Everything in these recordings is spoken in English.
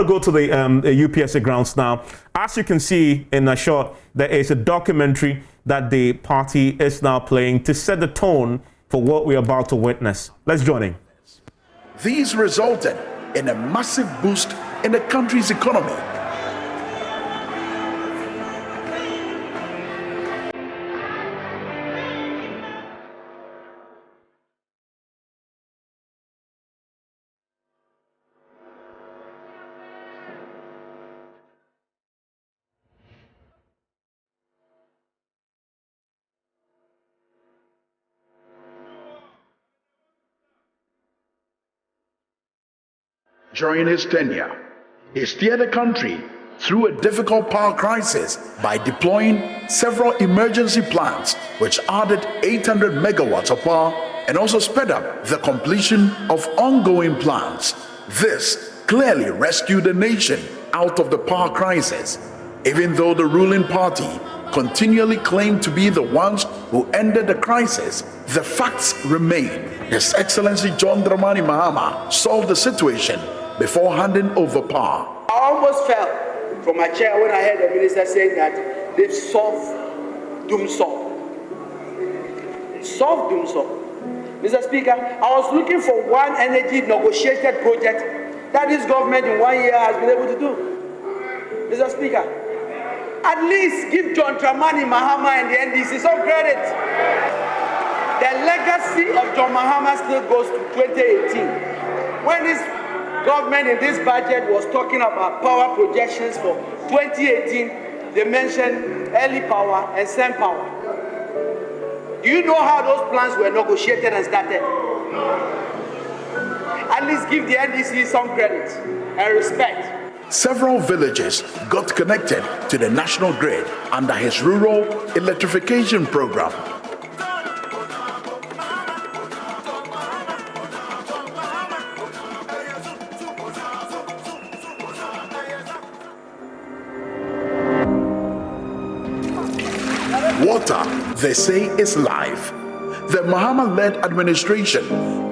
to go to the UPSA grounds now. As you can see in a shot, there is a documentary that the party is now playing to set the tone for what we're about to witness. Let's join in. These resulted in a massive boost in the country's economy. During his tenure, he steered the country through a difficult power crisis by deploying several emergency plans which added 800 megawatts of power and also sped up the completion of ongoing plans. This clearly rescued the nation out of the power crisis. Even though the ruling party continually claimed to be the ones who ended the crisis, the facts remain. His Excellency John Dramani Mahama solved the situation before handing over power. I almost fell from my chair when I heard the minister saying that they've solved doom solve. Solved doom solve. Mr. Speaker, I was looking for one energy negotiated project that this government in 1 year has been able to do. Mr. Speaker, at least give John Dramani Mahama and the NDC some credit. The legacy of John Mahama still goes to 2018. When this government in this budget was talking about power projections for 2018, they mentioned early power and sand power. Do you know how those plans were negotiated and started? At least give the NDC some credit and respect. Several villages got connected to the national grid under his rural electrification program. Water, they say, is life. The Mahama-led administration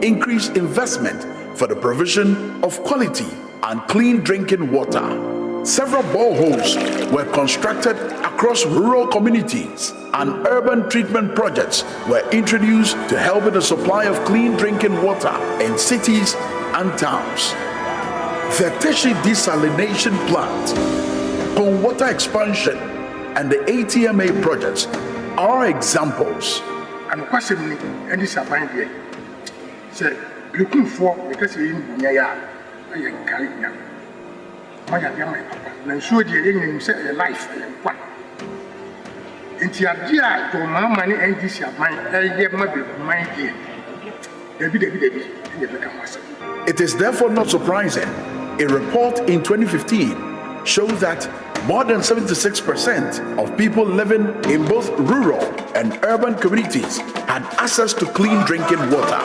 increased investment for the provision of quality and clean drinking water. Several boreholes were constructed across rural communities, and urban treatment projects were introduced to help in the supply of clean drinking water in cities and towns. The Teshi desalination plant, Pond water expansion, and the ATMA projects are examples. And question me, and this appointment here. Say, looking for because you in Yaya, I am carrying you. My papa, and so the young say a life and what. Into your dear to my money and this your mind, I get my dear. David, and you become myself. It is therefore not surprising. A report in 2015 shows that more than 76% of people living in both rural and urban communities had access to clean drinking water.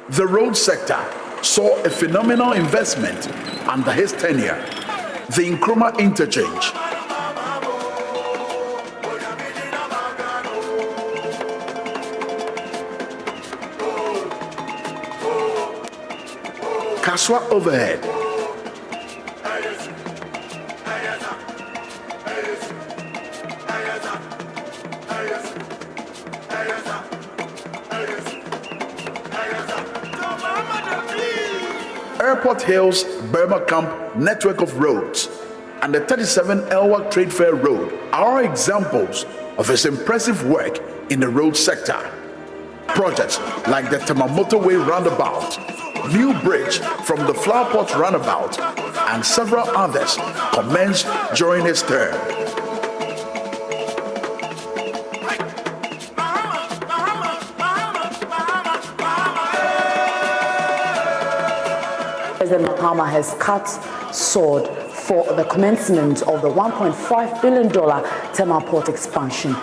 The road sector saw a phenomenal investment under his tenure. The Nkrumah interchange, Kaswa overhead, Airport Hills Burma Camp network of roads, and the 37 Elwak Trade Fair Road are examples of his impressive work in the road sector. Projects like the Tamamoto Way roundabout, new bridge from the Flowerpot roundabout, and several others commenced during his term. President Mahama has cut sword for the commencement of the $1.5 billion Tema Port expansion.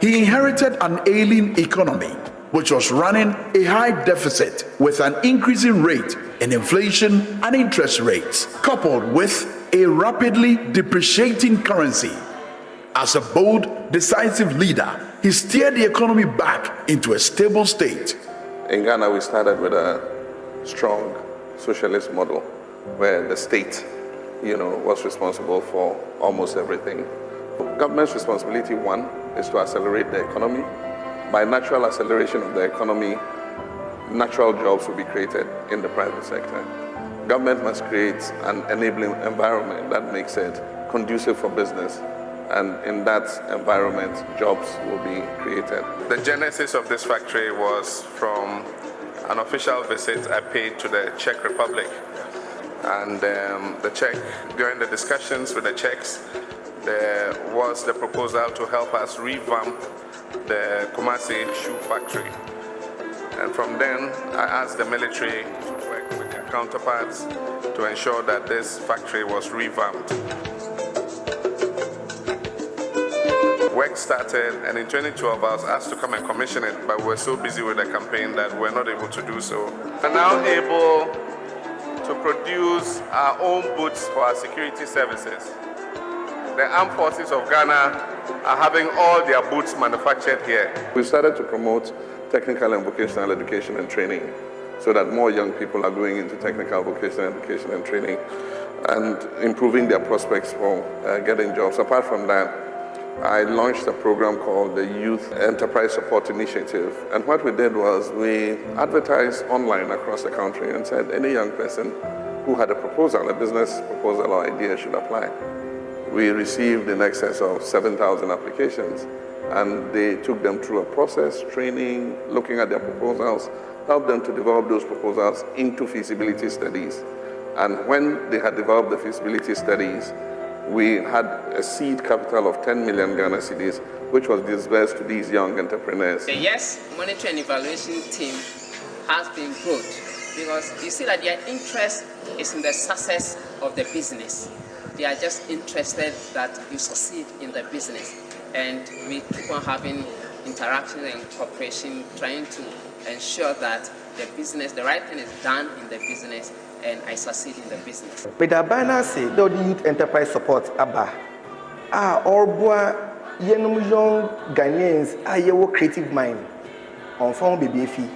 he inherited an ailing economy, which was running a high deficit with an increasing rate in inflation and interest rates, coupled with a rapidly depreciating currency. As a bold, decisive leader, he steered the economy back into a stable state. In Ghana, we started with a strong socialist model where the state, was responsible for almost everything. Government's responsibility, one, is to accelerate the economy. By natural acceleration of the economy, natural jobs will be created in the private sector. Government must create an enabling environment that makes it conducive for business. And in that environment, jobs will be created. The genesis of this factory was from an official visit I paid to the Czech Republic. And during the discussions with the Czechs, there was the proposal to help us revamp the Kumasi shoe factory. And from then, I asked the military to work with their counterparts to ensure that this factory was revamped. Work started, and in 2012 I was asked to come and commission it, but we were so busy with the campaign that we were not able to do so. We're now able to produce our own boots for our security services. The armed forces of Ghana are having all their boots manufactured here. We started to promote technical and vocational education and training so that more young people are going into technical vocational education and training and improving their prospects for getting jobs. Apart from that, I launched a program called the Youth Enterprise Support Initiative. And what we did was we advertised online across the country and said any young person who had a proposal, a business proposal or idea should apply. We received in excess of 7,000 applications, and they took them through a process, training, looking at their proposals, helped them to develop those proposals into feasibility studies. And when they had developed the feasibility studies, we had a seed capital of 10 million Ghana cedis, which was disbursed to these young entrepreneurs. The Yes Monitoring and Evaluation team has been good because you see that their interest is in the success of the business. They are just interested that you succeed in the business. And we keep on having interaction and cooperation, trying to ensure that the right thing is done in the business and I succeed in the business. But the banner say the youth enterprise support aba. Or young Ghanaians are creative mind. On found baby fee.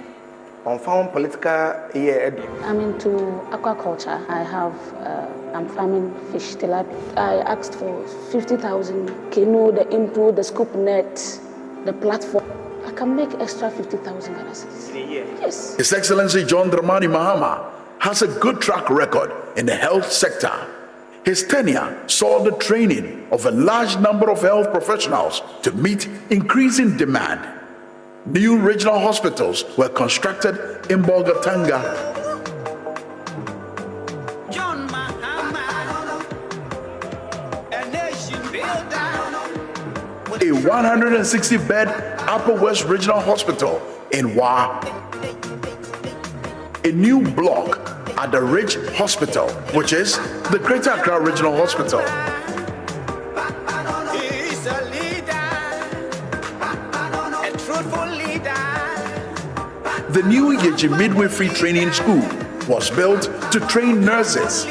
On found political I'm into aquaculture. I'm farming fish tilapia. I asked for 50,000 canoe, the input, the scoop net, the platform. I can make extra 50,000 Ghana cedis in a year. Yes. His Excellency John Dramani Mahama has a good track record in the health sector. His tenure saw the training of a large number of health professionals to meet increasing demand. New regional hospitals were constructed in Bolgatanga. John Mahama, a nation builder. A 160-bed Upper West Regional Hospital in Wa. A new block at the Ridge Hospital, which is the Greater Accra Regional Hospital. He's a leader, a truthful leader. The new Yeji Midwifery Training School was built to train nurses.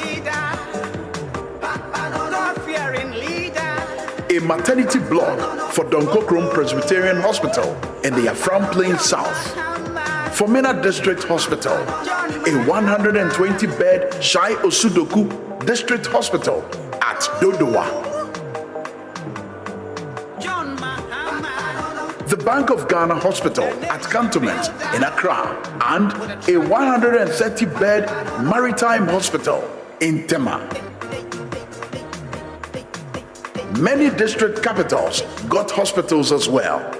A maternity block for Donkokrom Presbyterian Hospital in the Afram Plain South. Fomena District Hospital, a 120-bed Shai Osudoku District Hospital at Dodowa. The Bank of Ghana Hospital at Cantonment in Accra, and a 130-bed Maritime Hospital in Tema. Many district capitals got hospitals as well.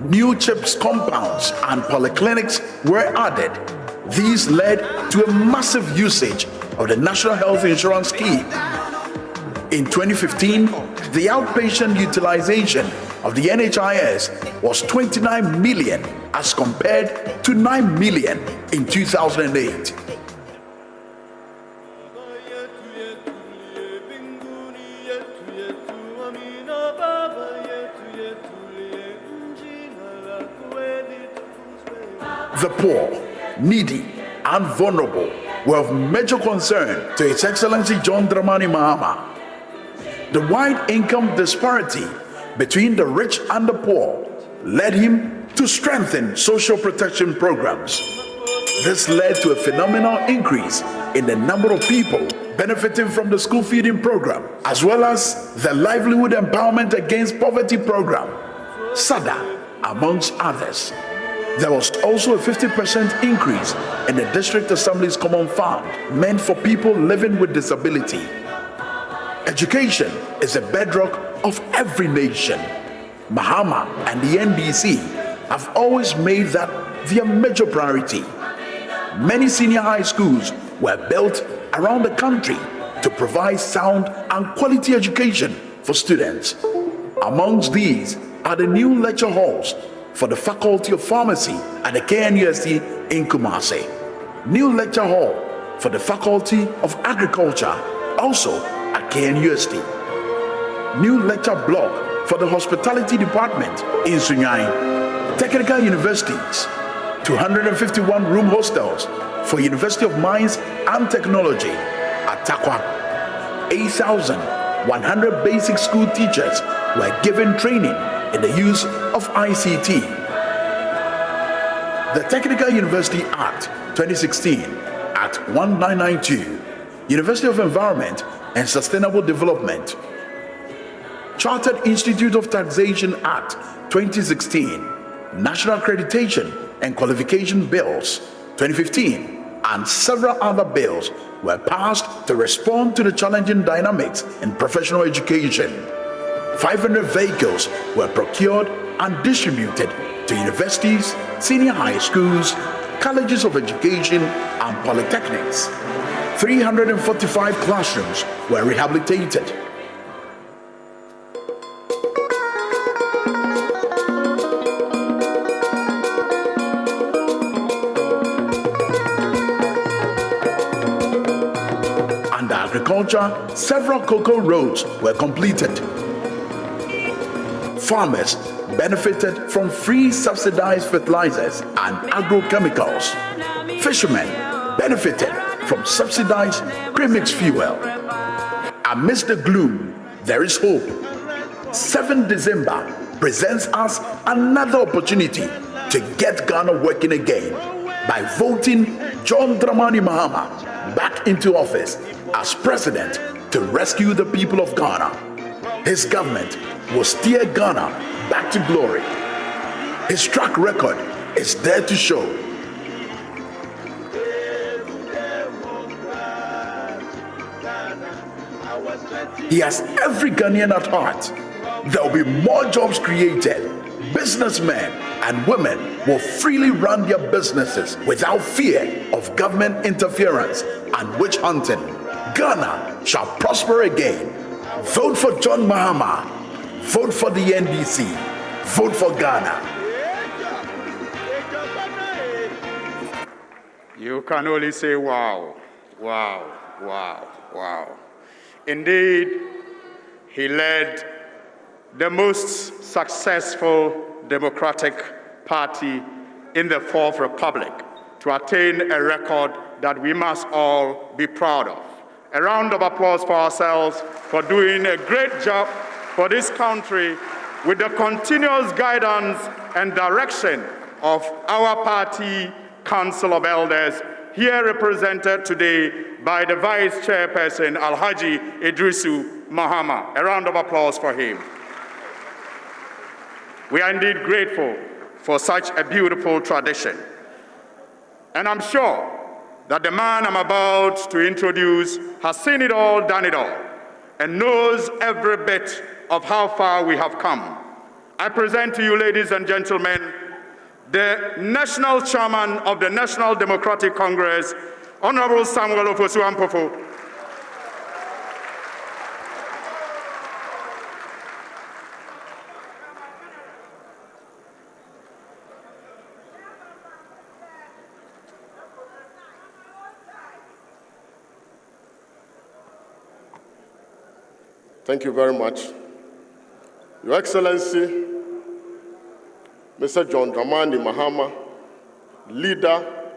New CHIPS compounds and polyclinics were added. These led to a massive usage of the National Health Insurance Scheme. In 2015, the outpatient utilization of the NHIS was 29 million as compared to 9 million in 2008. The poor, needy, and vulnerable were of major concern to His Excellency John Dramani Mahama. The wide income disparity between the rich and the poor led him to strengthen social protection programs. This led to a phenomenal increase in the number of people benefiting from the school feeding program, as well as the Livelihood Empowerment Against Poverty program, SADA, amongst others. There was also a 50% increase in the District Assembly's Common Fund, meant for people living with disability. Education is a bedrock of every nation. Mahama and the NDC have always made that their major priority. Many senior high schools were built around the country to provide sound and quality education for students. Amongst these are the new lecture halls for the Faculty of Pharmacy at the KNUST in Kumasi, new lecture hall for the Faculty of Agriculture, also at KNUST, new lecture block for the Hospitality Department in Sunyani, technical universities, 251 room hostels for University of Mines and Technology at Takwa, 8,100 basic school teachers were given training in the use of ICT. The Technical University Act 2016 Act 1992, University of Environment and Sustainable Development, Chartered Institute of Taxation Act 2016, National Accreditation and Qualification Bills 2015, and several other bills were passed to respond to the challenging dynamics in professional education. 500 vehicles were procured and distributed to universities, senior high schools, colleges of education, and polytechnics. 345 classrooms were rehabilitated. Under agriculture, several cocoa roads were completed. Farmers benefited from free subsidized fertilizers and agrochemicals. Fishermen benefited from subsidized premix fuel. Amidst the gloom, there is hope. 7 December presents us another opportunity to get Ghana working again by voting John Dramani Mahama back into office as president to rescue the people of Ghana. His government will steer Ghana back to glory. His track record is there to show. He has every Ghanaian at heart. There will be more jobs created. Businessmen and women will freely run their businesses without fear of government interference and witch hunting. Ghana shall prosper again. Vote for John Mahama. Vote for the NDC. Vote for Ghana. You can only say wow, wow, wow, wow. Indeed, he led the most successful Democratic Party in the Fourth Republic to attain a record that we must all be proud of. A round of applause for ourselves for doing a great job for this country with the continuous guidance and direction of our party Council of Elders, here represented today by the Vice Chairperson, Alhaji Idrisu Mahama. A round of applause for him. We are indeed grateful for such a beautiful tradition. And I'm sure that the man I'm about to introduce has seen it all, done it all, and knows every bit of how far we have come. I present to you, ladies and gentlemen, the National Chairman of the National Democratic Congress, Honorable Samuel Ofosu Ampofo. Thank you very much. Your Excellency, Mr. John Dramani Mahama, leader,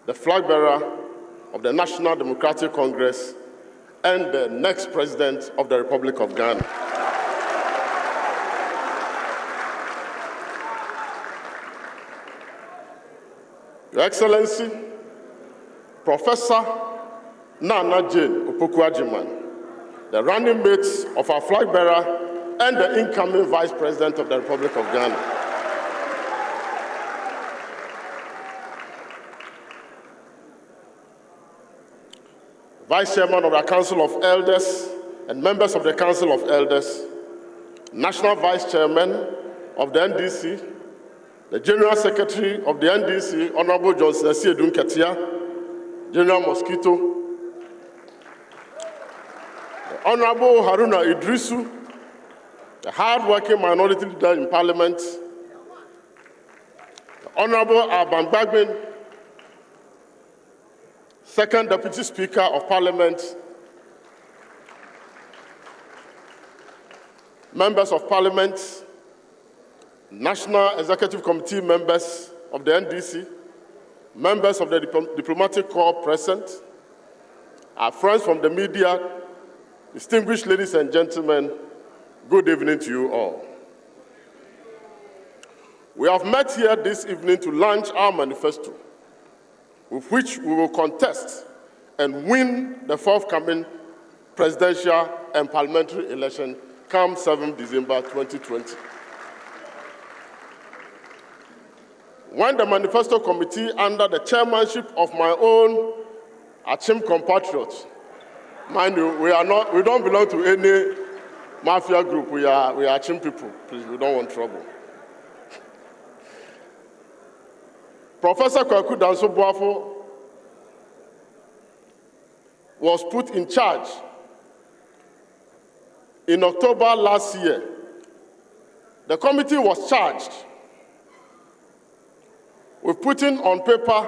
the flag bearer of the National Democratic Congress, and the next president of the Republic of Ghana. Your Excellency, Professor Nana Jane Opoku-Agyeman, the running mate of our flag bearer and the incoming Vice President of the Republic of Ghana. Vice Chairman of the Council of Elders and members of the Council of Elders, National Vice Chairman of the NDC, the General Secretary of the NDC, Honorable Johnson Asiedun Ketia, General Mosquito, the Honorable Haruna Idrisu, the hard-working minority leader in Parliament, the Honorable Alban Bagbin, Second Deputy Speaker of Parliament, members of Parliament, National Executive Committee members of the NDC, members of the diplomatic corps present, our friends from the media, distinguished ladies and gentlemen, good evening to you all. We have met here this evening to launch our manifesto, with which we will contest and win the forthcoming presidential and parliamentary election come 7 December 2020. When the Manifesto Committee, under the chairmanship of my own Achim compatriots, mind you, we don't belong to any mafia group, we are Achim people, please, we don't want trouble. Professor Kwaku Danso-Boafo was put in charge in October last year. The committee was charged with putting on paper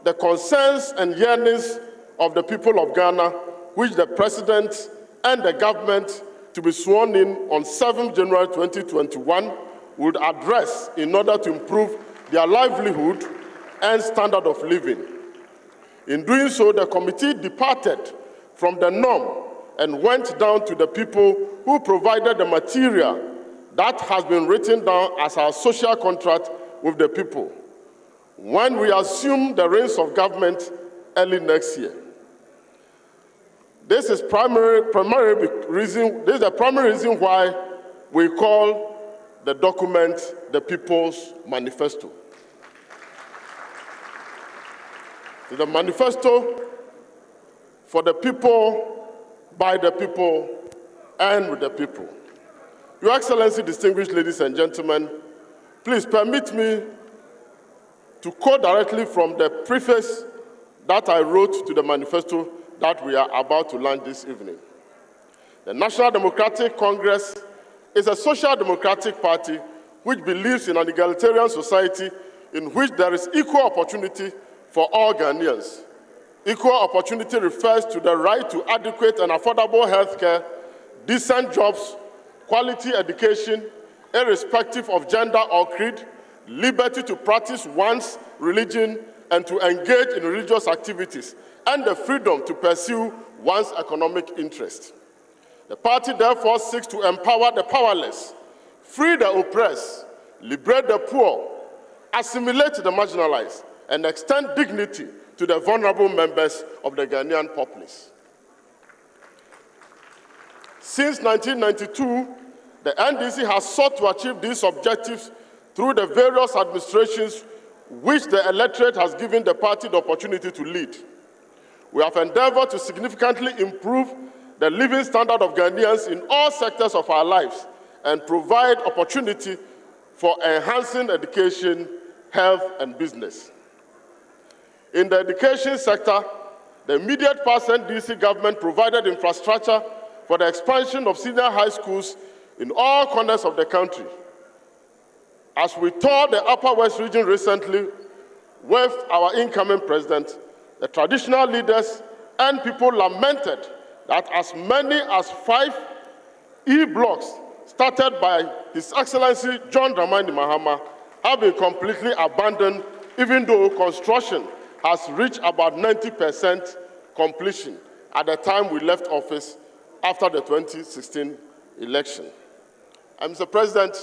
the concerns and yearnings of the people of Ghana, which the President and the government to be sworn in on 7 January 2021 would address in order to improve their livelihood and standard of living. In doing so, the committee departed from the norm and went down to the people who provided the material that has been written down as our social contract with the people when we assume the reins of government early next year. This is the primary reason why we call the document the People's Manifesto. The manifesto for the people, by the people, and with the people. Your Excellency, distinguished ladies and gentlemen, please permit me to quote directly from the preface that I wrote to the manifesto that we are about to launch this evening. The National Democratic Congress is a social democratic party which believes in an egalitarian society in which there is equal opportunity for all Ghanaians. Equal opportunity refers to the right to adequate and affordable health care, decent jobs, quality education, irrespective of gender or creed, liberty to practice one's religion and to engage in religious activities, and the freedom to pursue one's economic interests. The party therefore seeks to empower the powerless, free the oppressed, liberate the poor, assimilate the marginalized, and extend dignity to the vulnerable members of the Ghanaian populace. Since 1992, the NDC has sought to achieve these objectives through the various administrations which the electorate has given the party the opportunity to lead. We have endeavored to significantly improve the living standard of Ghanaians in all sectors of our lives and provide opportunity for enhancing education, health, and business. In the education sector, the immediate past NDC government provided infrastructure for the expansion of senior high schools in all corners of the country. As we toured the Upper West region recently with our incoming president, the traditional leaders and people lamented that as many as 5 E-blocks started by His Excellency John Dramani Mahama have been completely abandoned even though construction has reached about 90% completion at the time we left office after the 2016 election. And Mr. President,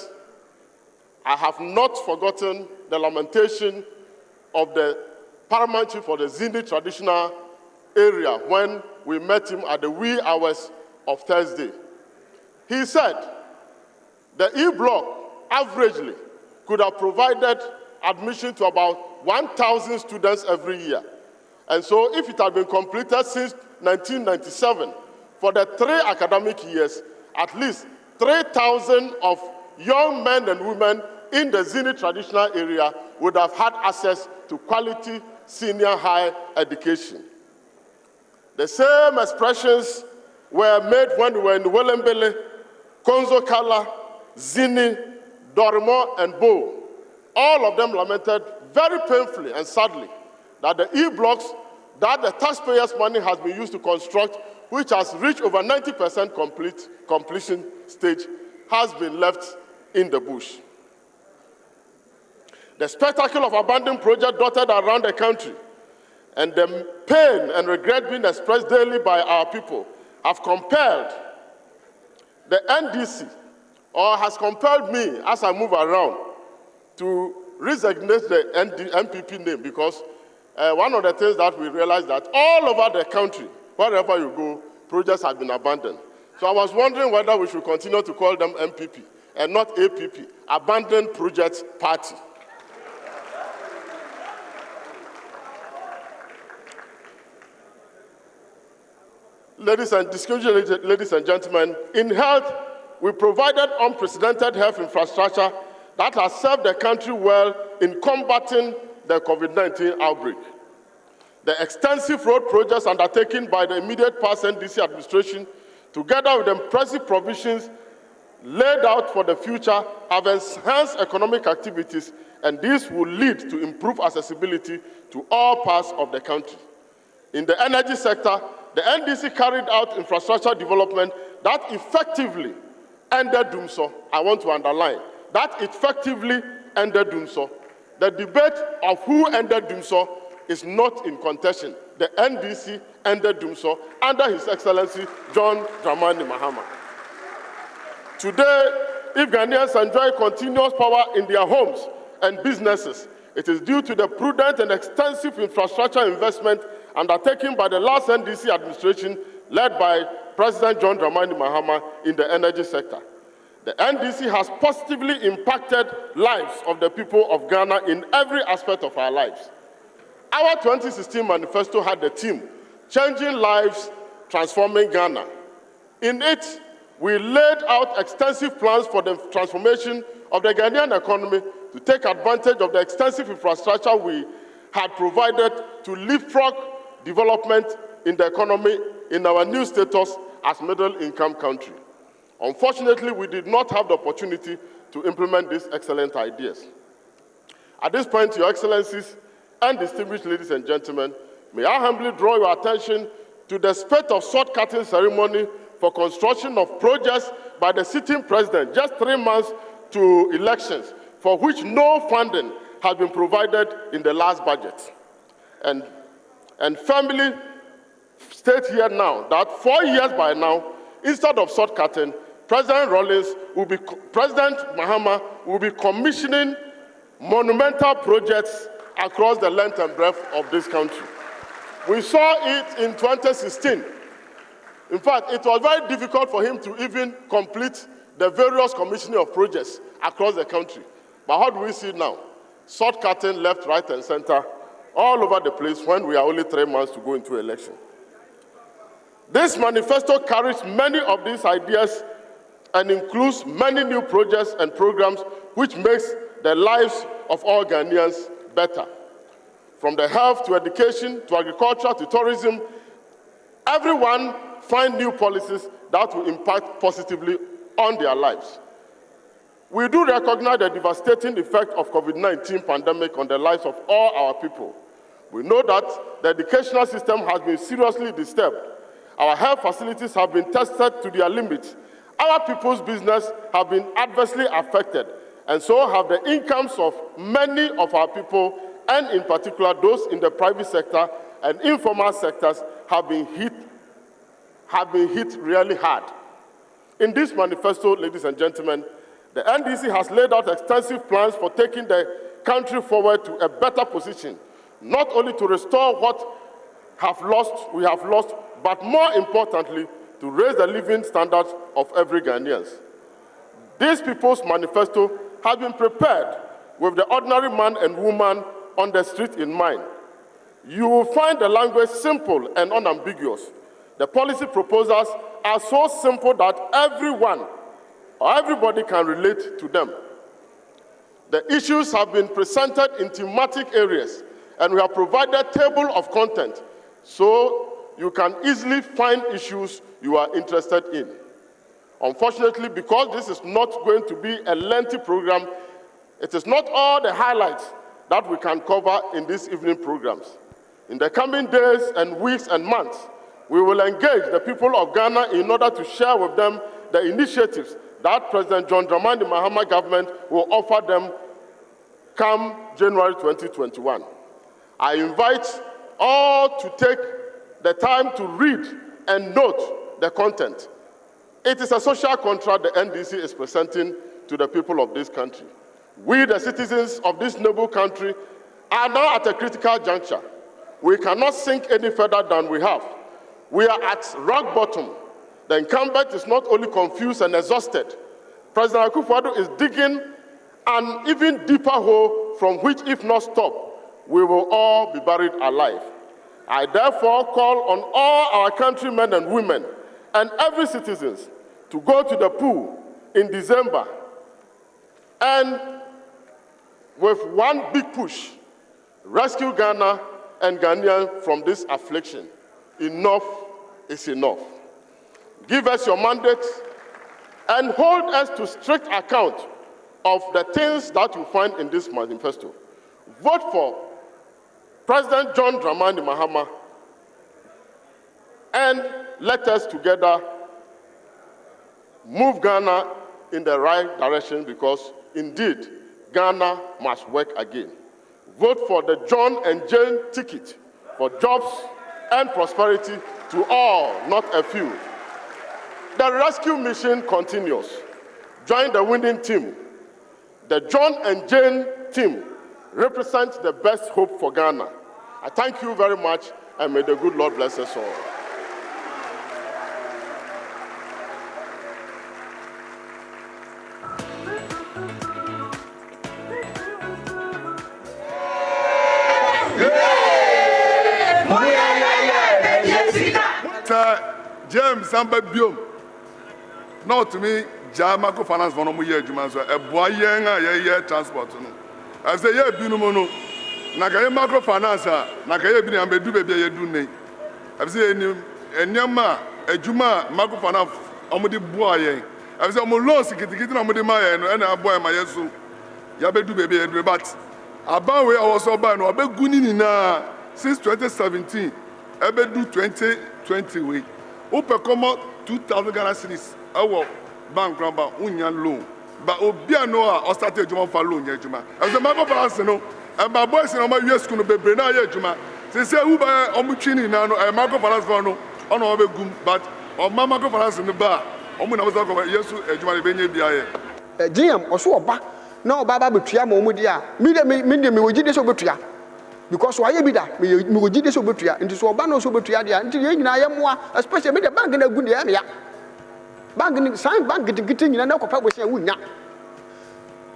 I have not forgotten the lamentation of the paramount chief for the Zini traditional area when we met him at the wee hours of Thursday. He said the E-Block averagely could have provided admission to about 1,000 students every year. And so if it had been completed since 1997, for the 3 academic years, at least 3,000 of young men and women in the Zini traditional area would have had access to quality senior high education. The same expressions were made when we were in Welembele, Konzo Kala, Zini, Dorimo, and Bo. All of them lamented very painfully and sadly that the E-blocks that the taxpayers' money has been used to construct, which has reached over 90% completion stage, has been left in the bush. The spectacle of abandoned projects dotted around the country and the pain and regret being expressed daily by our people have compelled the NDC, or has compelled me as I move around, to resignate the MPP name, because one of the things that we realized that all over the country, wherever you go, projects have been abandoned. So I was wondering whether we should continue to call them MPP and not APP, Abandoned Project Party. Ladies and gentlemen, in health, we provided unprecedented health infrastructure that has served the country well in combating the COVID-19 outbreak. The extensive road projects undertaken by the immediate past NDC administration, together with the impressive provisions laid out for the future, have enhanced economic activities, and this will lead to improved accessibility to all parts of the country. In the energy sector, the NDC carried out infrastructure development that effectively ended Dumso. I want to underline, that effectively ended Dumso. The debate of who ended Dumso is not in contention. The NDC ended Dumso under His Excellency John Dramani Mahama. Today, if Ghanaians enjoy continuous power in their homes and businesses, it is due to the prudent and extensive infrastructure investment undertaken by the last NDC administration led by President John Dramani Mahama in the energy sector. The NDC has positively impacted lives of the people of Ghana in every aspect of our lives. Our 2016 manifesto had the theme, Changing Lives, Transforming Ghana. In it, we laid out extensive plans for the transformation of the Ghanaian economy to take advantage of the extensive infrastructure we had provided to leapfrog development in the economy in our new status as middle-income country. Unfortunately, we did not have the opportunity to implement these excellent ideas. At this point, Your Excellencies and distinguished ladies and gentlemen, may I humbly draw your attention to the spate of sword-cutting ceremony for construction of projects by the sitting president just 3 months to elections, for which no funding has been provided in the last budget. And firmly state here now that 4 years by now, instead of sword-cutting, President Mahama will be commissioning monumental projects across the length and breadth of this country. We saw it in 2016. In fact, it was very difficult for him to even complete the various commissioning of projects across the country. But how do we see now? Sword-cutting left, right, and center all over the place when we are only 3 months to go into election. This manifesto carries many of these ideas and includes many new projects and programs which makes the lives of all Ghanaians better. From the health to education to agriculture to tourism, everyone finds new policies that will impact positively on their lives. We do recognize the devastating effect of COVID-19 pandemic on the lives of all our people. We know that the educational system has been seriously disturbed. Our health facilities have been tested to their limits. Our people's business have been adversely affected, and so have the incomes of many of our people and in particular those in the private sector and informal sectors have been hit really hard. In this manifesto, ladies and gentlemen, the NDC has laid out extensive plans for taking the country forward to a better position, not only to restore what we have lost, but more importantly, to raise the living standards of every Ghanaian. This People's Manifesto has been prepared with the ordinary man and woman on the street in mind. You will find the language simple and unambiguous. The policy proposals are so simple that everyone or everybody can relate to them. The issues have been presented in thematic areas, and we have provided a table of content so you can easily find issues you are interested in. Unfortunately, because this is not going to be a lengthy program, it is not all the highlights that we can cover in these evening programs. In the coming days and weeks and months, we will engage the people of Ghana in order to share with them the initiatives that President John Dramani Mahama government will offer them come January 2021. I invite all to take the time to read and note the content. It is a social contract the NDC is presenting to the people of this country. We, the citizens of this noble country, are now at a critical juncture. We cannot sink any further than we have. We are at rock bottom. The incumbent is not only confused and exhausted. President Akufo-Addo is digging an even deeper hole from which, if not stopped, we will all be buried alive. I therefore call on all our countrymen and women and every citizen to go to the pool in December and with one big push, rescue Ghana and Ghanaians from this affliction. Enough is enough. Give us your mandate and hold us to strict account of the things that you find in this manifesto. Vote for President John Dramani Mahama and let us together move Ghana in the right direction, because indeed Ghana must work again. Vote for the John and Jane ticket for jobs and prosperity to all, not a few. The rescue mission continues. Join the winning team. The John and Jane team represents the best hope for Ghana. I thank you very much, and may the good Lord bless us all. James Samba Biom. Now to me, Jamako Finance for no year, Jumanzo, a boy year transport. As the year Binumono, Nagaya Macro Finance, Nagaya Bin and Bedu Baby Dune. I've seen a Nyama, a Juma, Marco Finance, Omodi Boye. I've seen Molon, Sikiti, Omodi Maya, and a boy, my Yesu, Yabedu Baby, but about where I was so bad, no, Abe Gunina since 2017, Abedu 2020 week. Ope come 2,000 Ghana cedis. Our bank gramba union loan. But Obia Noah or started Juma for loan, Yajuma. As a matter of fact, no, and my boys in my US could be Brena Yajuma. They say, Uba Omuchini Nano, a Marco Palasvano, on our gum, but on Mamma Palas in the bar. Omuna was talking about Yesu, a Juma Benya. Jim, or so back. No, Baba Butriamo Mudia. Medium, we did this over Tria. Because why be that? We will do this over Tria, and this Obano Sobotria, until I am more, especially with the bank in a good area. Banking, sign bank getting in an occupied with a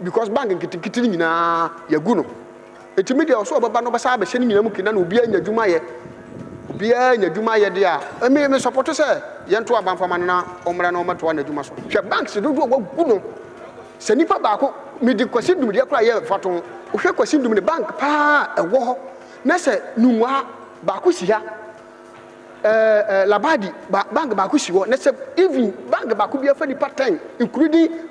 because banking getting in a Yaguno. It's immediately also about Banobasa, sending you can be in your Jumaya. Be in your Jumaya, dear. I mean, supporters say, Yantua Banfamana, Omranoma to one Jumaso. Your banks do what good. Senipa Bako, midi question to the cry Faton, who question to the bank, pa, a war. Nessa, Numa, Bakusia, Labadi, Bank Bakusi, Nessa, even Bank Bakubia funny part time, including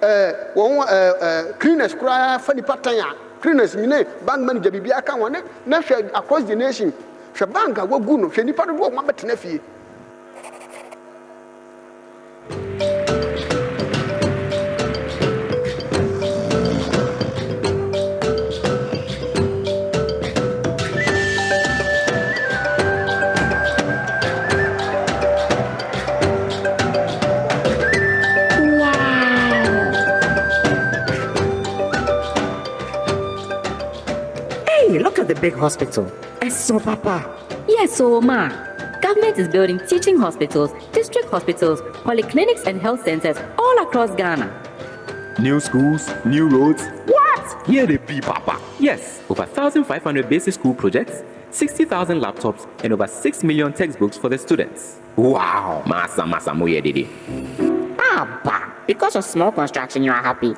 cleaners, cry funny part time, cleaners, bank manager, Bibiaka, one, national across the nation. Shabanga, what good, Senipa, what Mamba Tenefi. Hey, look at the big hospital. Eso, Papa. Yes, so ma. Government is building teaching hospitals, district hospitals, polyclinics and health centers all across Ghana. New schools, new roads. What? Here they be, Papa. Yes, over 1,500 basic school projects, 60,000 laptops, and over 6 million textbooks for the students. Wow. Masa moye didi. Papa, because of small construction, you are happy.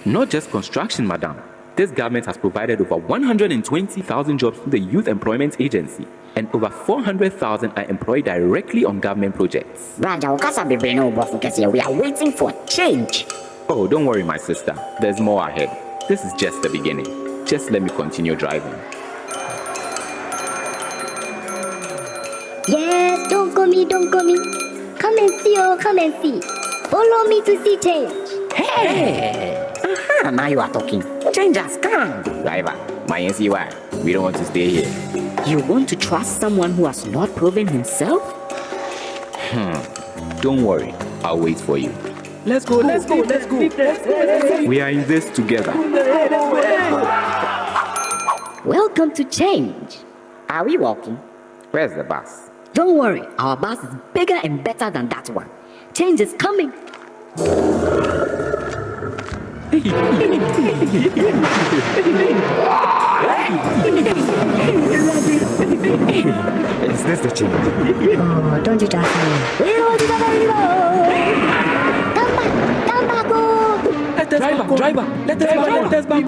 Not just construction, madam. This government has provided over 120,000 jobs through the Youth Employment Agency, and over 400,000 are employed directly on government projects. We are waiting for change. Oh, don't worry, my sister. There's more ahead. This is just the beginning. Just let me continue driving. Yes, don't go me. Come and see, oh, come and see. Follow me to see change. Hey! Now you are talking. Change has come. Driver, my NCY, we don't want to stay here. You want to trust someone who has not proven himself? Don't worry, I'll wait for you. Let's go. We are in this together. Welcome to change. Are we walking? Where's the bus? Don't worry, our bus is bigger and better than that one. Change is coming. Is this the change? Oh, don't you just say. Come back, oh. Driver, let us back.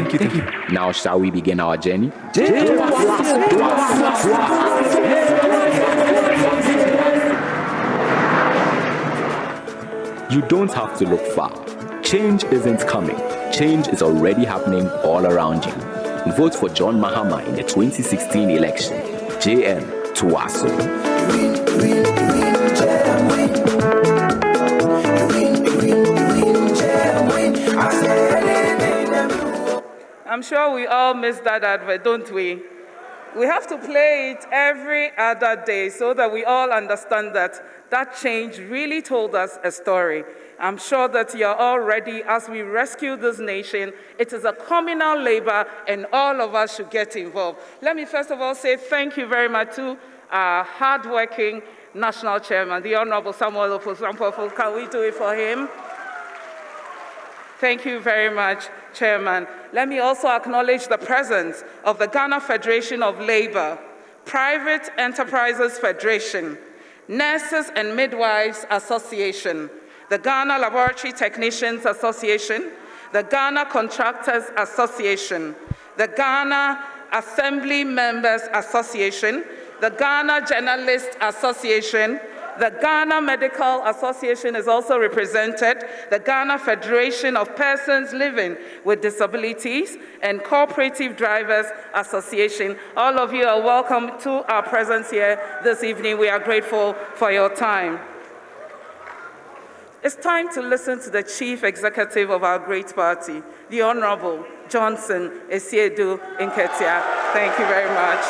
Thank you. Now shall we begin our journey? You don't have to look far. Change isn't coming. Change is already happening all around you. Vote for John Mahama in the 2016 election. JM Tuwaso. I'm sure we all miss that advert, don't we? We have to play it every other day so that we all understand that change really told us a story. I'm sure that you're all ready as we rescue this nation. It is a communal labor and all of us should get involved. Let me first of all say thank you very much to our hardworking national chairman, the Honorable Samuel Ofosu-Ampofo. Can we do it for him? Thank you very much, Chairman. Let me also acknowledge the presence of the Ghana Federation of Labor, Private Enterprises Federation, Nurses and Midwives Association, the Ghana Laboratory Technicians Association, the Ghana Contractors Association, the Ghana Assembly Members Association, the Ghana Journalists Association, the Ghana Medical Association is also represented, the Ghana Federation of Persons Living with Disabilities, and Cooperative Drivers Association. All of you are welcome to our presence here this evening. We are grateful for your time. It's time to listen to the Chief Executive of our great party, the Honorable Johnson Esiedu Nketia. Thank you very much.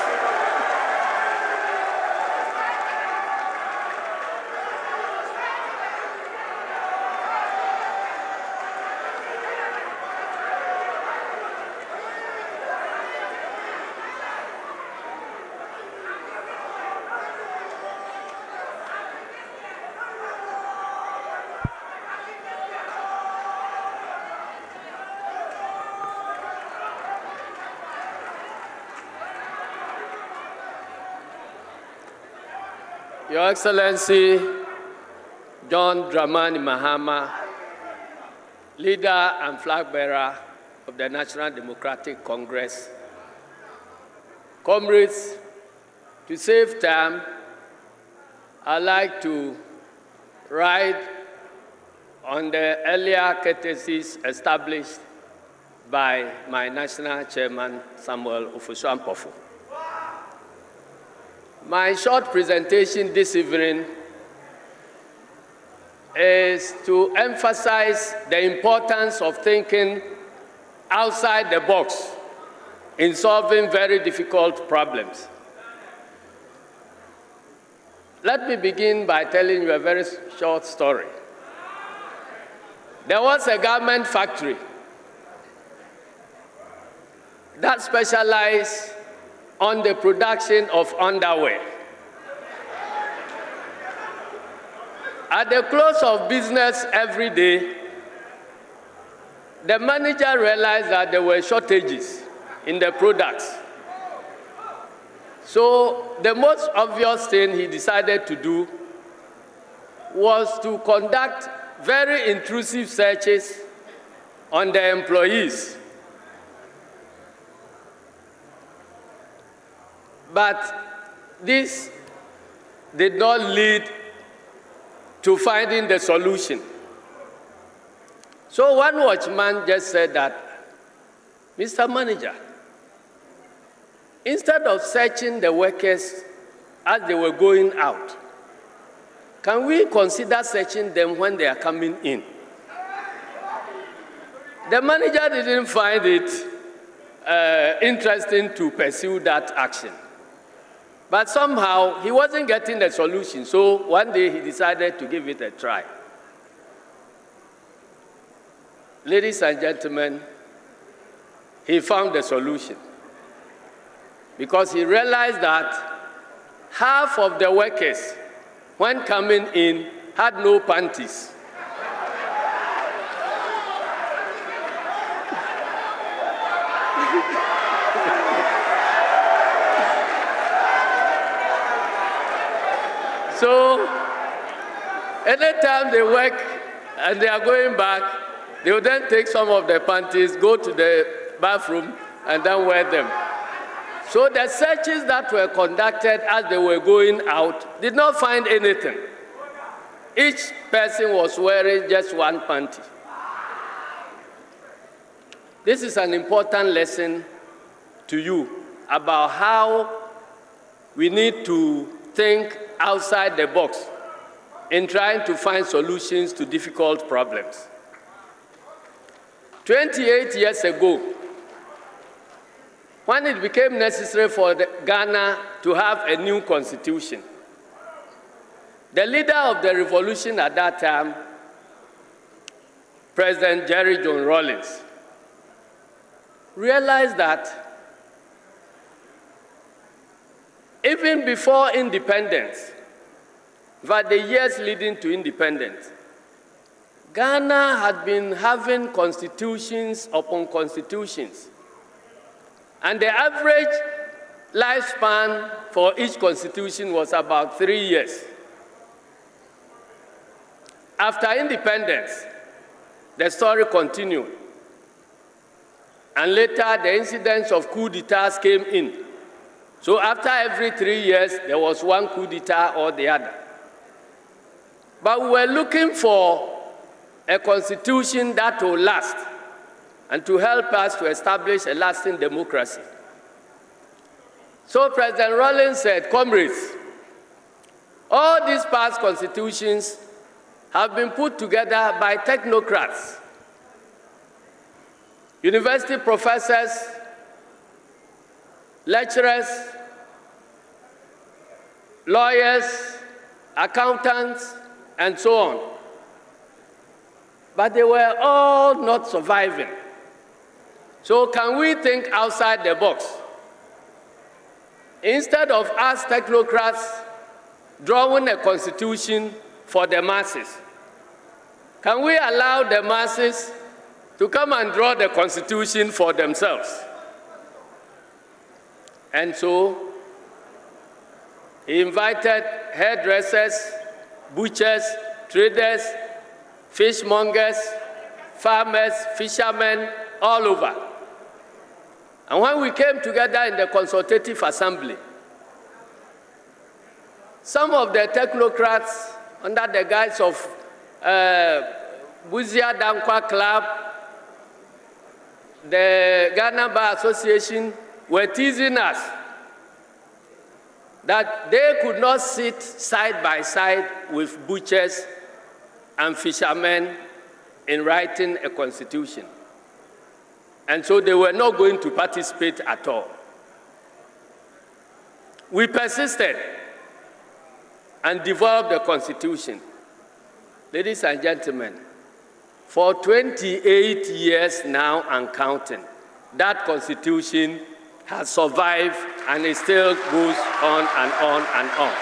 Your Excellency, John Dramani Mahama, leader and flag bearer of the National Democratic Congress. Comrades, to save time, I'd like to ride on the earlier courtesies established by my national chairman, Samuel Ofosu-Ampofo. My short presentation this evening is to emphasize the importance of thinking outside the box in solving very difficult problems. Let me begin by telling you a very short story. There was a garment factory that specialized on the production of underwear. At the close of business every day, the manager realized that there were shortages in the products. So the most obvious thing he decided to do was to conduct very intrusive searches on the employees. But this did not lead to finding the solution. So one watchman just said that, Mr. Manager, instead of searching the workers as they were going out, can we consider searching them when they are coming in? The manager didn't find it interesting to pursue that action. But somehow, he wasn't getting the solution, so one day he decided to give it a try. Ladies and gentlemen, he found the solution because he realized that half of the workers, when coming in, had no panties. So, anytime they work and they are going back, they will then take some of their panties, go to the bathroom, and then wear them. So the searches that were conducted as they were going out did not find anything. Each person was wearing just one panty. This is an important lesson to you about how we need to think outside the box in trying to find solutions to difficult problems. 28 years ago, when it became necessary for Ghana to have a new constitution, the leader of the revolution at that time, President Jerry John Rawlings, realized that even before independence, for the years leading to independence, Ghana had been having constitutions upon constitutions. And the average lifespan for each constitution was about 3 years. After independence, the story continued. And later, the incidents of coup d'etats came in. So after every 3 years, there was one coup d'etat or the other. But we were looking for a constitution that will last and to help us to establish a lasting democracy. So President Rawlings said, comrades, all these past constitutions have been put together by technocrats, university professors, lecturers, lawyers, accountants, and so on. But they were all not surviving. So can we think outside the box? Instead of us technocrats drawing a constitution for the masses, can we allow the masses to come and draw the constitution for themselves? And so he invited hairdressers, butchers, traders, fishmongers, farmers, fishermen, all over. And when we came together in the consultative assembly, some of the technocrats under the guise of Buzia Dankwa Club, the Ghana Bar Association, were teasing us that they could not sit side by side with butchers and fishermen in writing a constitution. And so they were not going to participate at all. We persisted and developed the constitution. Ladies and gentlemen, for 28 years now and counting. That constitution has survived and it still goes on and on and on.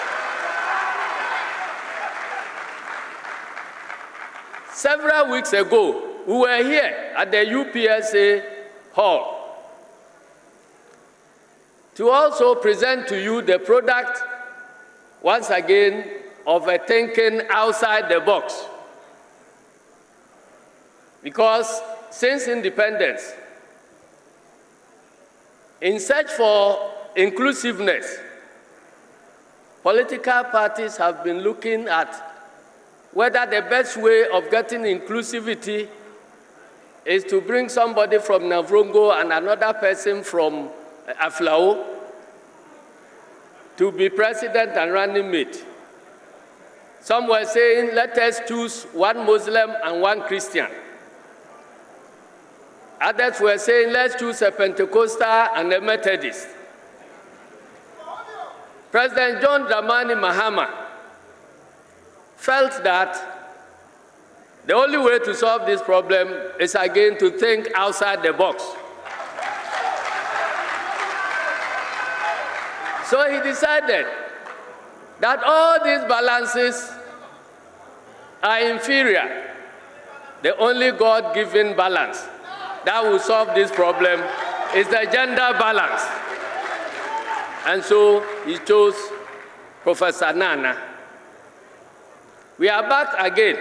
Several weeks ago, we were here at the UPSA hall to also present to you the product, once again, of a thinking outside the box. Because since independence, in search for inclusiveness, political parties have been looking at whether the best way of getting inclusivity is to bring somebody from Navrongo and another person from Aflao to be president and running mate. Some were saying, let us choose one Muslim and one Christian. Others were saying, let's choose a Pentecostal and a Methodist. President John Dramani Mahama felt that the only way to solve this problem is again to think outside the box. So he decided that all these balances are inferior. The only God-given balance that will solve this problem is the gender balance. And so he chose Professor Nana. We are back again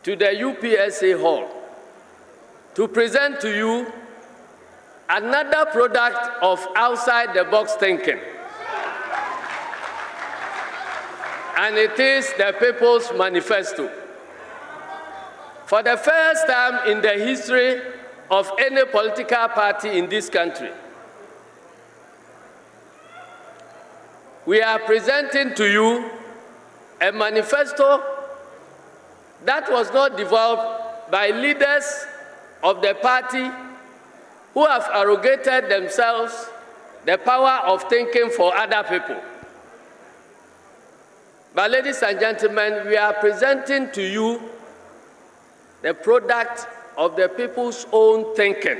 to the UPSA hall to present to you another product of outside-the-box thinking. And it is the People's Manifesto. For the first time in the history of any political party in this country, we are presenting to you a manifesto that was not developed by leaders of the party who have arrogated themselves the power of thinking for other people. But ladies and gentlemen, we are presenting to you the product of the people's own thinking,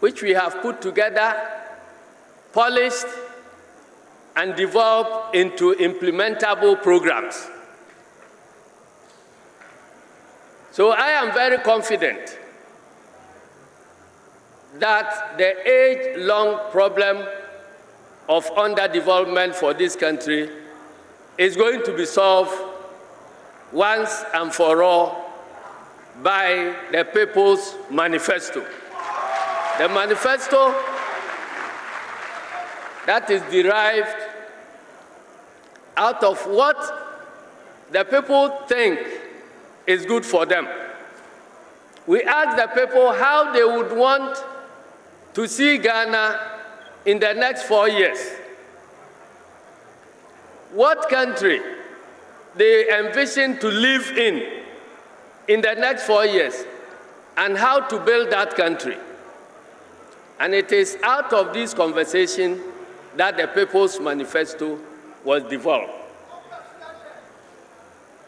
which we have put together, polished, and developed into implementable programs. So I am very confident that the age-long problem of underdevelopment for this country is going to be solved once and for all by the People's Manifesto. The manifesto that is derived out of what the people think is good for them. We asked the people how they would want to see Ghana in the next 4 years. What country they envision to live in the next 4 years, and how to build that country. And it is out of this conversation that the People's Manifesto was developed.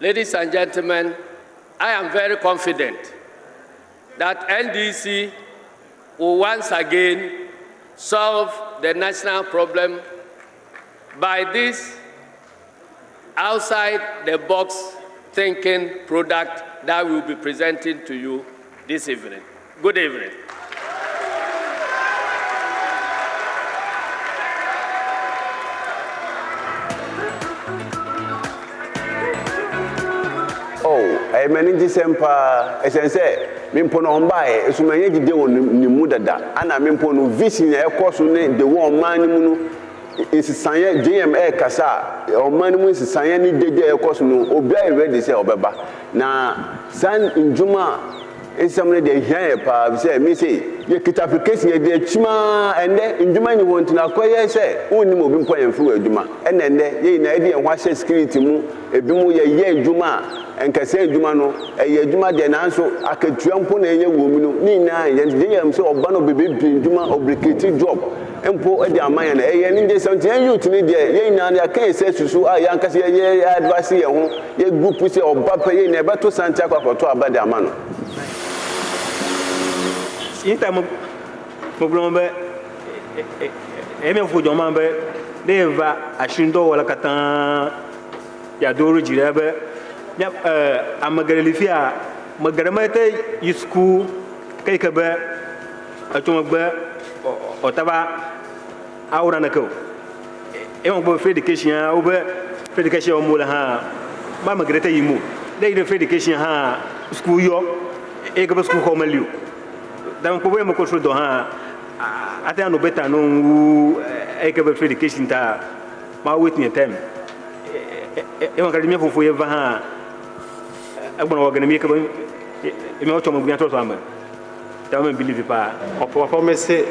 Ladies and gentlemen, I am very confident that NDC will once again solve the national problem by this outside-the-box thinking product that we will be presenting to you this evening. Good evening. Oh, many December, as I say, Mimpono on by, so many day on Nimudada, and I Mimpono vision a course on the one man is Sanya GMA Kasa, or man is Sanya day a course no, obey ready say Obeba. Now, San in Juma. Is somebody they hear pa say me say you get application dey chima and then nduma ni want na koye say wonni mo bi mpo enfu aduma and then ye na dey enwa share security mu ebi mu ye aduma enkase aduma no ye aduma de na so akatua mpo na ye wo mu no ni na ye am say oba no bebe bi nduma obligated job empo e di amanya na eye ni jesam tie youth ni de ye nyina na kan se susu a yan kase ye advice ye ho ye group se oba pa ye na e beto santia kwakoto abade amano inta mo glombe e me fu joma be deva ashindo wala katan ya doro jirebe ya amagarelifia magaramete yisku kai ka be atuma be otaba awra nako e mo bo education o be education mo la ha ba magarete yimu dai de education ha school yo e ga school ko maliu dan ko be mo ko do ha ata no beta no e ga education ta ma wait me time e mo academia fofo ye va ha agbona academia ka e me o chomo gbian to so am don't believe pa or me say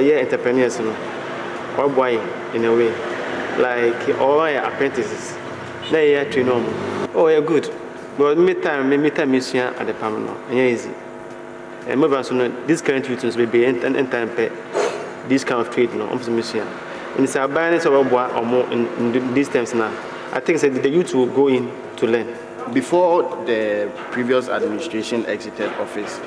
yeah entrepreneurs no or boy in a way like all apprentices they yeah train them oh yeah good but me time mission at the palm no easy and move on so this current youths will be and time pay this kind of trade no mission and it's a balance of boy or more in these times now I think that the youth will go in to learn. Before the previous administration exited office,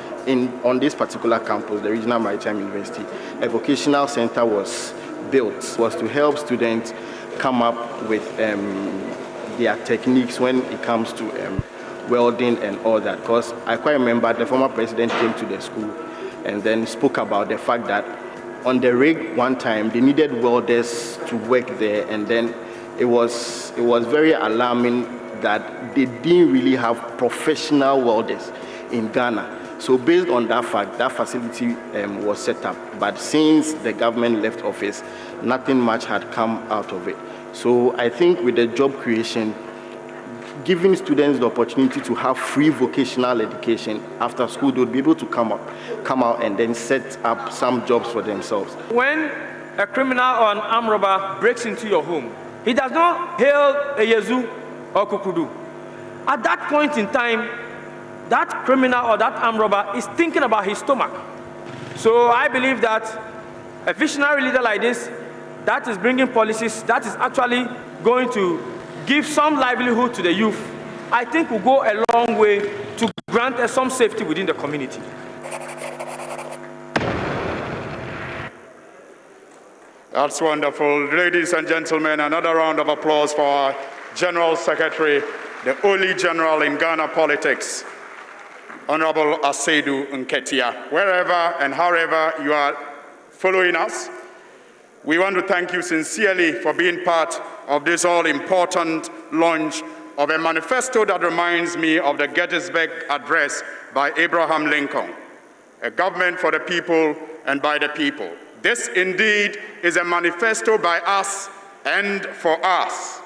on this particular campus, the Regional Maritime University, a vocational center was built, was to help students come up with their techniques when it comes to welding and all that. Because I quite remember the former president came to the school and then spoke about the fact that on the rig one time, they needed welders to work there, and then it was very alarming that they didn't really have professional welders in Ghana. So based on that fact, that facility was set up. But since the government left office, nothing much had come out of it. So I think with the job creation, giving students the opportunity to have free vocational education after school, they would be able to come out and then set up some jobs for themselves. When a criminal or an armed robber breaks into your home, he does not hail a Yezu or Kukudu. At that point in time, that criminal or that armed robber is thinking about his stomach. So I believe that a visionary leader like this, that is bringing policies, that is actually going to give some livelihood to the youth, I think will go a long way to grant some safety within the community. That's wonderful. Ladies and gentlemen, another round of applause for our General Secretary, the only general in Ghana politics, Honorable Asedu Nketia. Wherever and however you are following us, we want to thank you sincerely for being part of this all-important launch of a manifesto that reminds me of the Gettysburg Address by Abraham Lincoln, a government for the people and by the people. This indeed is a manifesto by us and for us.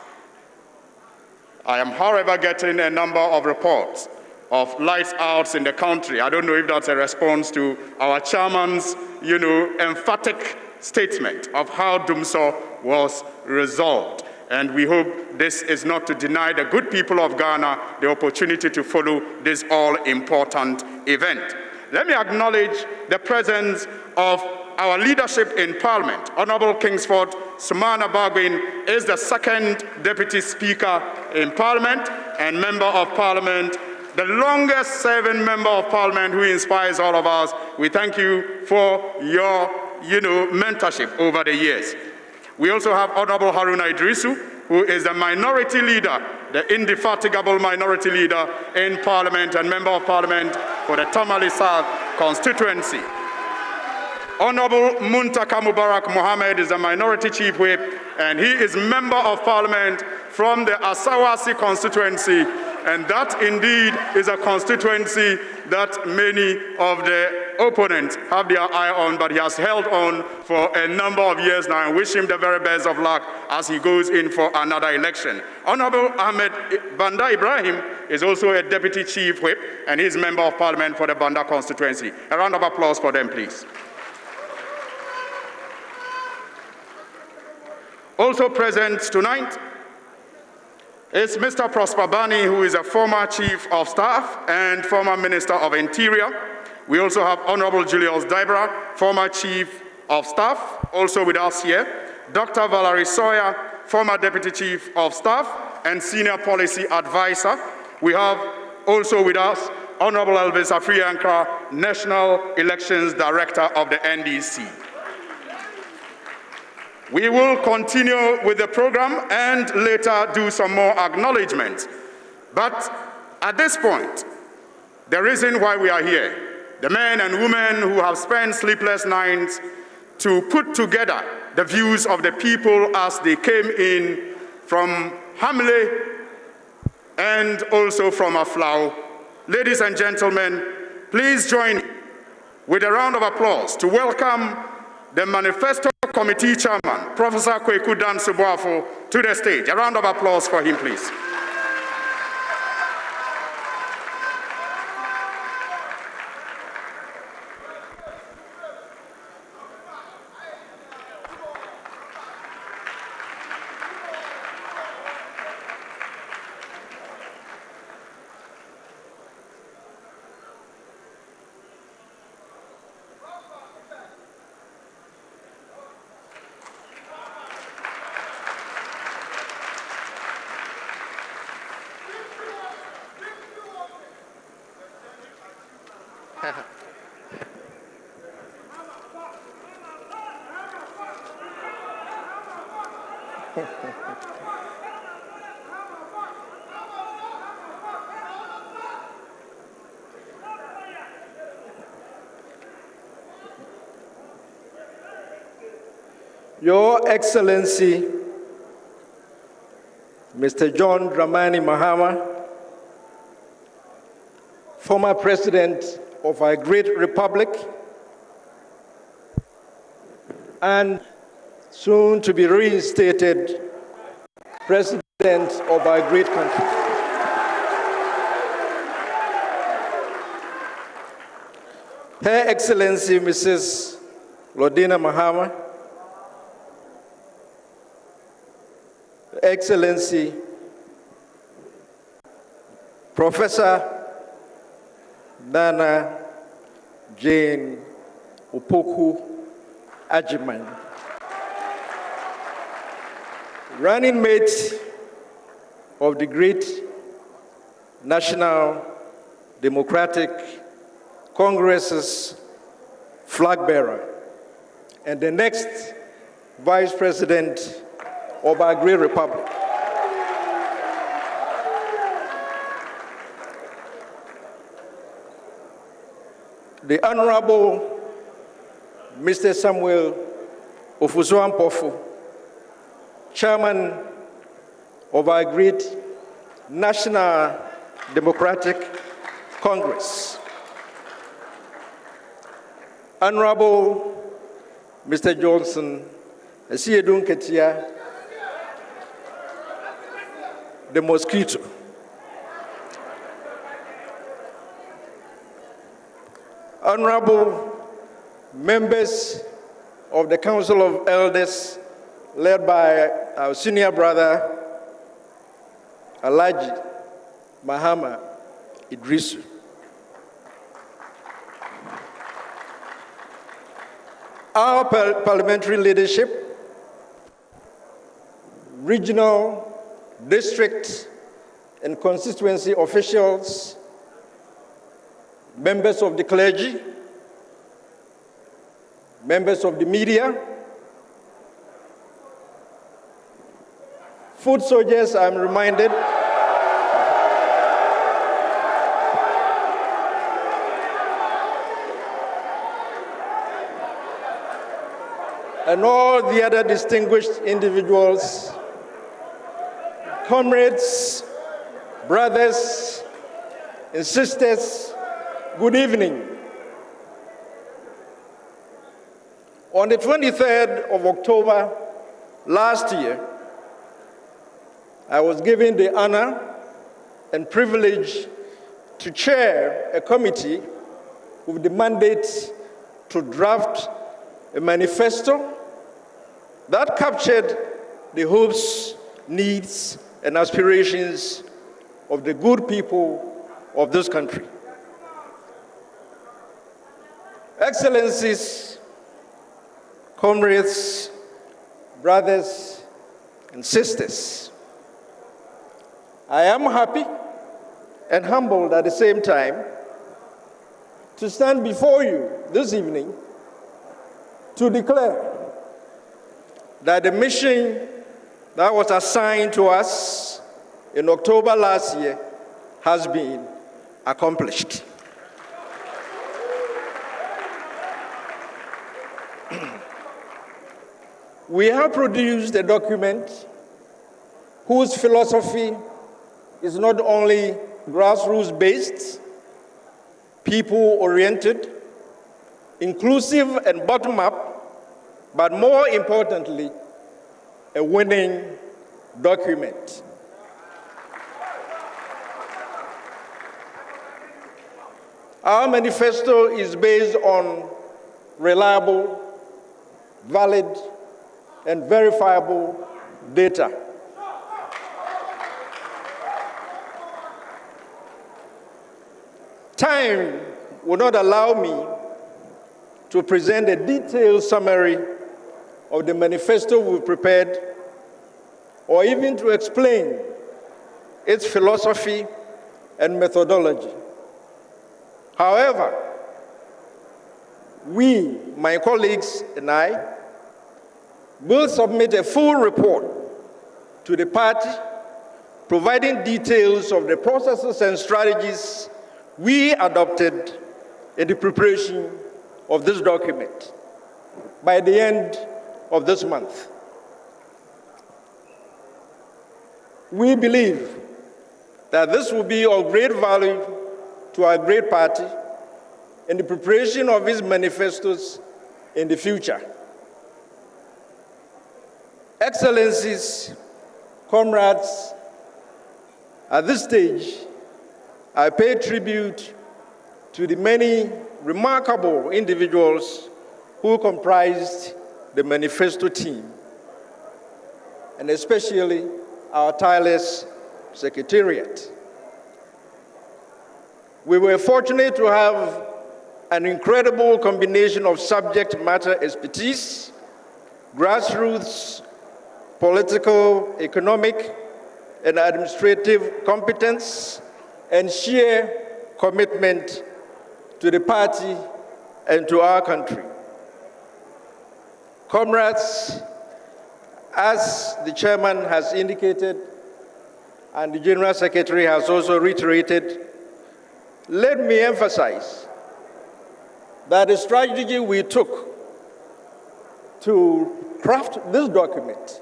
I am, however, getting a number of reports of lights outs in the country. I don't know if that's a response to our chairman's, emphatic statement of how Dumso was resolved. And we hope this is not to deny the good people of Ghana the opportunity to follow this all-important event. Let me acknowledge the presence of our leadership in Parliament. Honorable Kingsford Sumana Bagwin is the second Deputy Speaker in Parliament and Member of Parliament, the longest serving Member of Parliament who inspires all of us. We thank you for your mentorship over the years. We also have Honorable Haruna Idrisu, who is the minority leader, the indefatigable minority leader in Parliament and Member of Parliament for the Tamale South constituency. Honorable Muntaka Mubarak Mohammed is the minority chief whip, and he is Member of Parliament from the Asawasi constituency, and that indeed is a constituency that many of the opponents have their eye on, but he has held on for a number of years now, and wish him the very best of luck as he goes in for another election. Honorable Ahmed Banda Ibrahim is also a deputy chief whip, and he's Member of Parliament for the Banda constituency. A round of applause for them, please. Also present tonight is Mr. Prosper Bani, who is a former Chief of Staff and former Minister of Interior. We also have Honorable Julius Dibra, former Chief of Staff, also with us here, Dr. Valerie Sawyer, former Deputy Chief of Staff and Senior Policy Advisor. We have also with us Honorable Elvis Afriyankra, National Elections Director of the NDC. We will continue with the program and later do some more acknowledgements. But at this point, the reason why we are here, the men and women who have spent sleepless nights to put together the views of the people as they came in from Hamley and also from Aflao. Ladies and gentlemen, please join me with a round of applause to welcome the Manifesto Committee Chairman, Professor Kweku Dan-Subuafo, to the stage. A round of applause for him, please. Your Excellency, Mr. John Dramani Mahama, former President of our great republic, and soon to be reinstated President of our great country. Her Excellency, Mrs. Lodina Mahama, Excellency, Professor Nana Jane Opoku Ajiman, running mate of the great National Democratic Congress's flag bearer, and the next Vice President of our great republic. The Honorable Mr. Samuel Ofusu-Ampofo, Chairman of our great National Democratic Congress. Honorable Mr. Johnson Asiedun Ketia, the mosquito. Honorable members of the Council of Elders, led by our senior brother, Alhaji Mahama Idrisu. Our parliamentary leadership, regional, district, and constituency officials, members of the clergy, members of the media, foot soldiers, I'm reminded, and all the other distinguished individuals, comrades, brothers, and sisters, good evening. On the 23rd of October last year, I was given the honor and privilege to chair a committee with the mandate to draft a manifesto that captured the hopes, needs, and aspirations of the good people of this country. Excellencies, comrades, brothers, and sisters, I am happy and humbled at the same time to stand before you this evening to declare that the mission that was assigned to us in October last year has been accomplished. We have produced a document whose philosophy is not only grassroots-based, people-oriented, inclusive and bottom-up, but more importantly, a winning document. Our manifesto is based on reliable, valid, and verifiable data. Time will not allow me to present a detailed summary of the manifesto we prepared, or even to explain its philosophy and methodology. However, we, my colleagues and I, will submit a full report to the party, providing details of the processes and strategies we adopted in the preparation of this document by the end of this month. We believe that this will be of great value to our great party in the preparation of its manifestos in the future. Excellencies, comrades, at this stage, I pay tribute to the many remarkable individuals who comprised the manifesto team, and especially our tireless secretariat. We were fortunate to have an incredible combination of subject matter expertise, grassroots, political, economic, and administrative competence, and sheer commitment to the party and to our country. Comrades, as the chairman has indicated, and the General Secretary has also reiterated, let me emphasize that the strategy we took to craft this document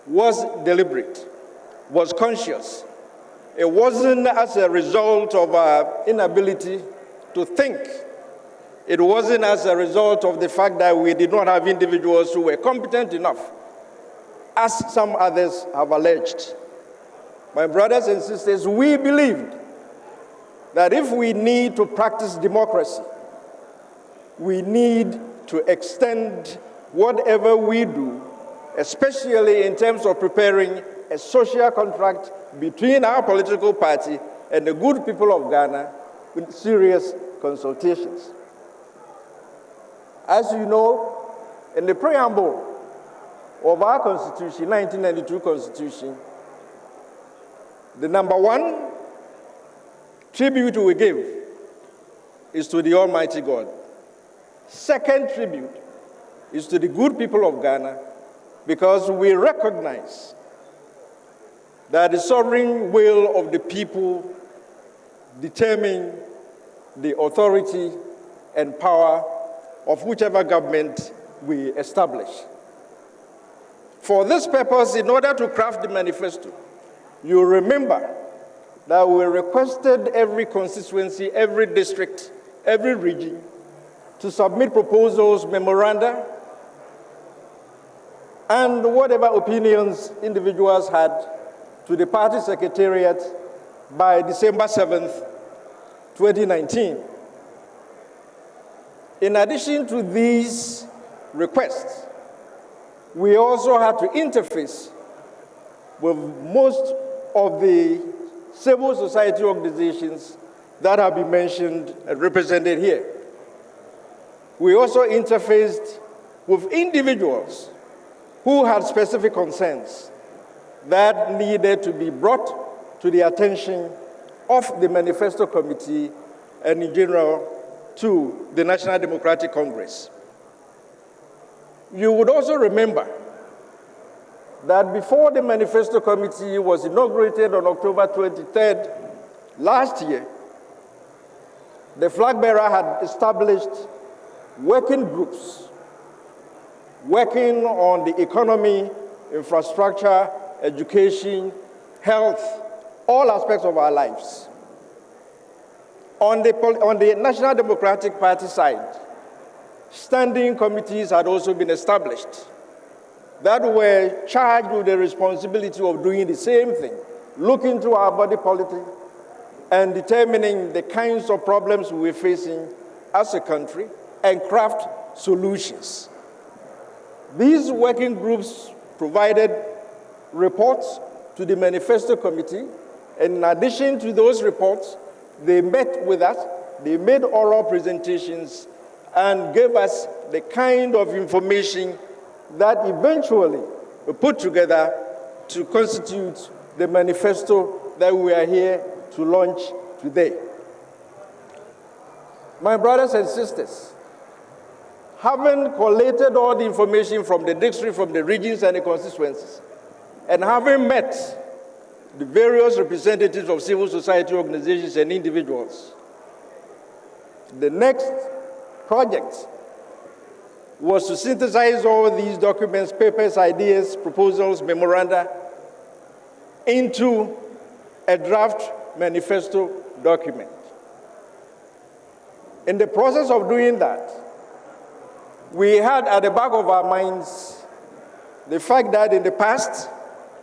was deliberate, was conscious. It wasn't as a result of our inability to think. It wasn't as a result of the fact that we did not have individuals who were competent enough, as some others have alleged. My brothers and sisters, we believed that if we need to practice democracy, we need to extend whatever we do, especially in terms of preparing a social contract between our political party and the good people of Ghana, with serious consultations. As you know, in the preamble of our Constitution, 1992 Constitution, the number one tribute we give is to the Almighty God. Second tribute is to the good people of Ghana, because we recognize that the sovereign will of the people determine the authority and power of whichever government we establish. For this purpose, in order to craft the manifesto, you remember that we requested every constituency, every district, every region to submit proposals, memoranda, and whatever opinions individuals had to the party secretariat by December 7th, 2019. In addition to these requests, we also had to interface with most of the civil society organizations that have been mentioned and represented here. We also interfaced with individuals who had specific concerns that needed to be brought to the attention of the Manifesto Committee and in general to the National Democratic Congress. You would also remember that before the Manifesto Committee was inaugurated on October 23rd last year, the flag bearer had established working groups working on the economy, infrastructure, education, health, all aspects of our lives. On the National Democratic Party side, standing committees had also been established that were charged with the responsibility of doing the same thing, looking to our body politic and determining the kinds of problems we're facing as a country and craft solutions. These working groups provided reports to the Manifesto Committee, and in addition to those reports, they met with us, they made oral presentations, and gave us the kind of information that eventually we put together to constitute the manifesto that we are here to launch today. My brothers and sisters, having collated all the information from the district, from the regions and the constituencies, and having met the various representatives of civil society organizations and individuals, the next project was to synthesize all these documents, papers, ideas, proposals, memoranda into a draft manifesto document. In the process of doing that, we had at the back of our minds the fact that in the past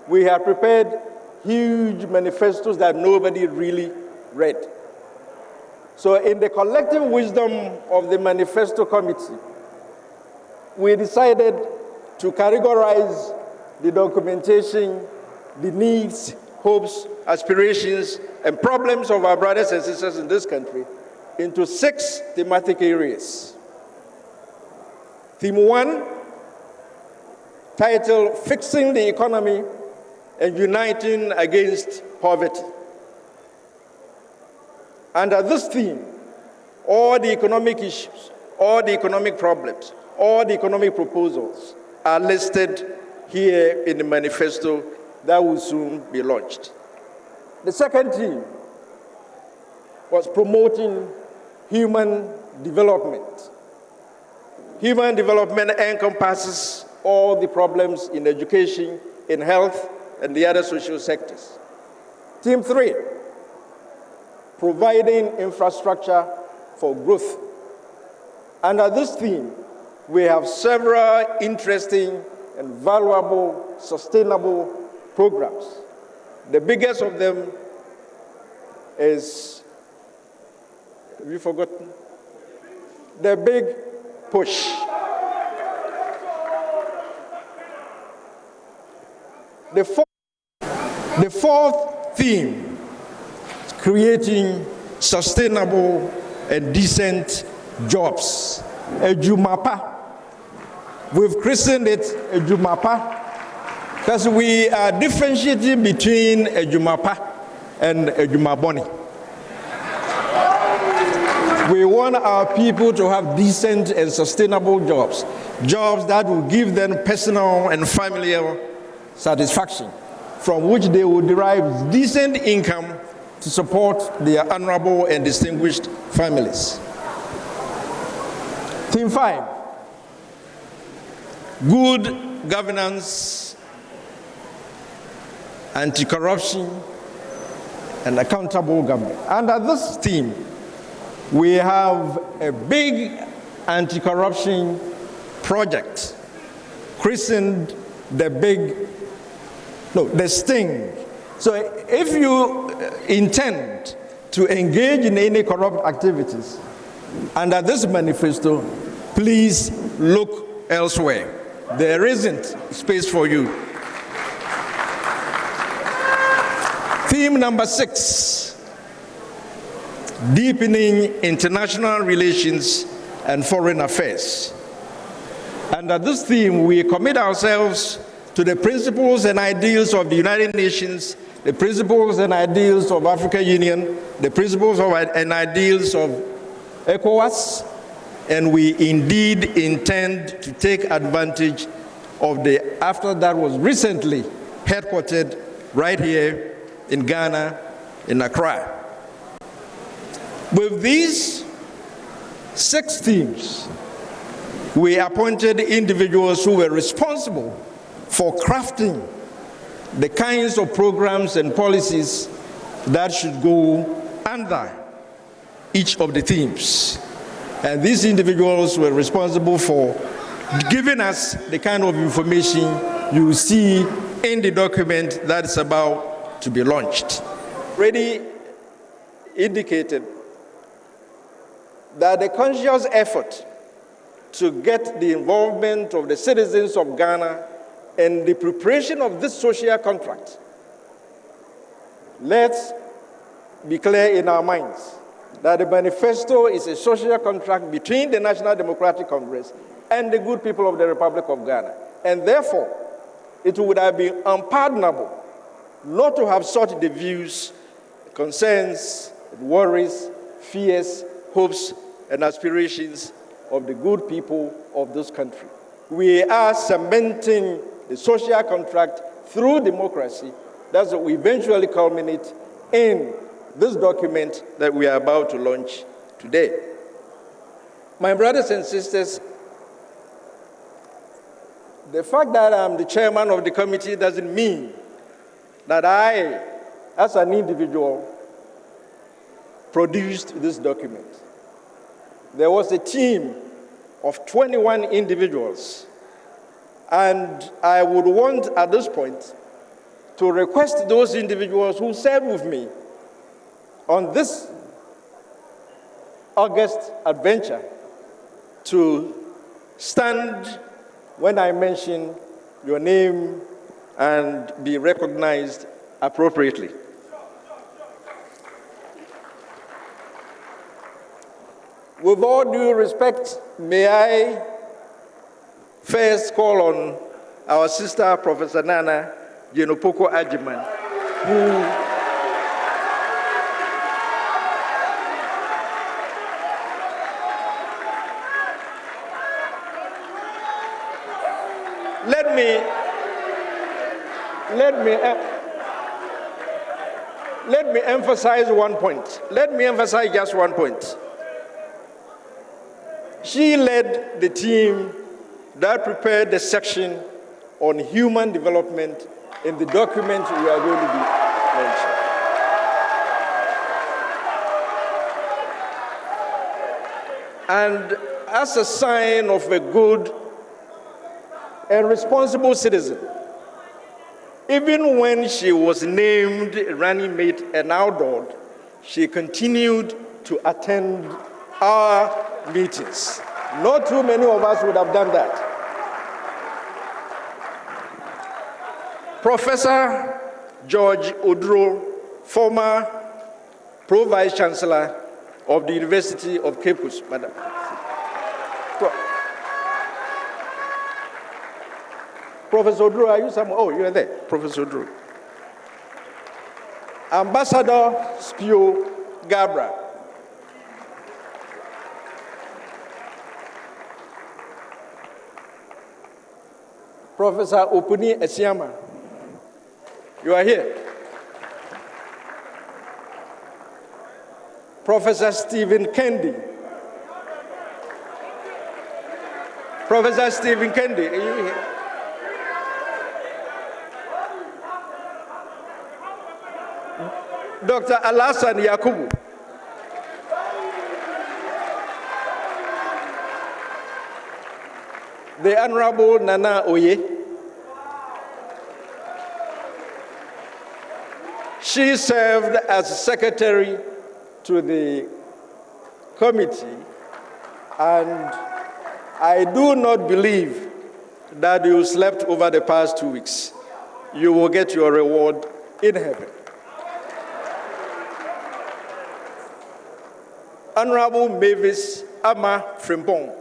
we had prepared huge manifestos that nobody really read. So in the collective wisdom of the Manifesto Committee, we decided to categorize the documentation, the needs, hopes, aspirations, and problems of our brothers and sisters in this country into 6 thematic areas. Theme 1, titled Fixing the Economy and Uniting Against Poverty. Under this theme, all the economic issues, all the economic problems, all the economic proposals are listed here in the manifesto that will soon be launched. The second theme was promoting human development. Human development encompasses all the problems in education, in health, and the other social sectors. Theme 3, providing infrastructure for growth. Under this theme, we have several interesting and valuable, sustainable programs. The biggest of them is, have you forgotten? The Big Push. The fourth theme is creating sustainable and decent jobs. Ejumapa. We've christened it Ejumapa because we are differentiating between Ejumapa and Ejumaboni. We want our people to have decent and sustainable jobs, jobs that will give them personal and familial satisfaction, from which they will derive decent income to support their honorable and distinguished families. Theme 5, good governance, anti-corruption, and accountable government. Under this theme, we have a big anti-corruption project christened the Sting. So if you intend to engage in any corrupt activities under this manifesto, please look elsewhere. There isn't space for you. Theme number 6, deepening international relations and foreign affairs. Under this theme, we commit ourselves to the principles and ideals of the United Nations, the principles and ideals of African Union, the principles and ideals of ECOWAS, and we indeed intend to take advantage of the AFTA that was recently headquartered right here in Ghana, in Accra. With these 6 themes, we appointed individuals who were responsible for crafting the kinds of programs and policies that should go under each of the themes. And these individuals were responsible for giving us the kind of information you see in the document that's about to be launched. Already indicated that the conscious effort to get the involvement of the citizens of Ghana and the preparation of this social contract, let's be clear in our minds that the manifesto is a social contract between the National Democratic Congress and the good people of the Republic of Ghana. And therefore, it would have been unpardonable not to have sought the views, concerns, worries, fears, hopes, and aspirations of the good people of this country. We are cementing the social contract through democracy. That's what we eventually culminate in this document that we are about to launch today. My brothers and sisters, the fact that I'm the chairman of the committee doesn't mean that I, as an individual, produced this document. There was a team of 21 individuals, and I would want at this point to request those individuals who served with me on this August adventure to stand when I mention your name and be recognized appropriately. With all due respect, may I first call on our sister, Professor Nana Jenopoko Ajiman, who let me emphasize one point. Let me emphasize just one point. She led the team that prepared the section on human development in the document we are going to be launching. And as a sign of a good and responsible citizen, even when she was named running mate and outlawed, she continued to attend our meetings. Not too many of us would have done that. Professor George Oduro, former Pro-Vice Chancellor of the University of Cape Coast, Madam. Professor Oduro, are you somewhere? Oh, you are there, Professor Oduro. Ambassador Spio Gabra. Professor Opuni Esiama, you are here. Professor Stephen Kendi. Professor Stephen Kendi, are you here? Dr. Alassane Yakubu. The Honorable Nana Oye. She served as secretary to the committee, and I do not believe that you slept over the past 2 weeks. You will get your reward in heaven. Honorable Mavis Ama Frimpong.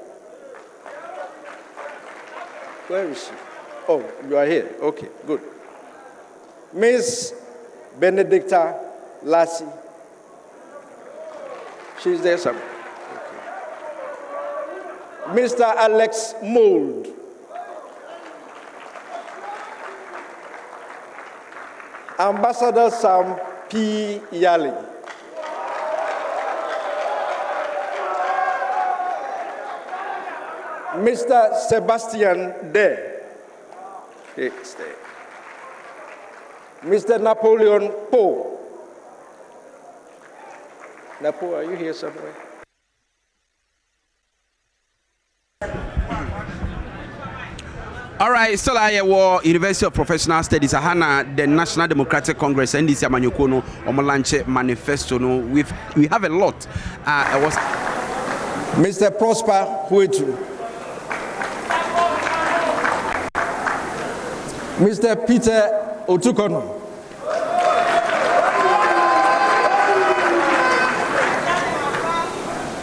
Where is she? Oh, you are here. Okay, good. Miss Benedicta Lassie. She's there somewhere. Okay. Mr. Alex Mould. Ambassador Sam P. Yali. Mr. Sebastian De. Stay. Mr. Napoleon Poe. Napo, are you here somewhere? All right, so I was University of Professional Studies. Ahana, the National Democratic Congress, NDC Manifesto. We have a lot. Mr. Prosper Huetu. Mr. Peter Otukono.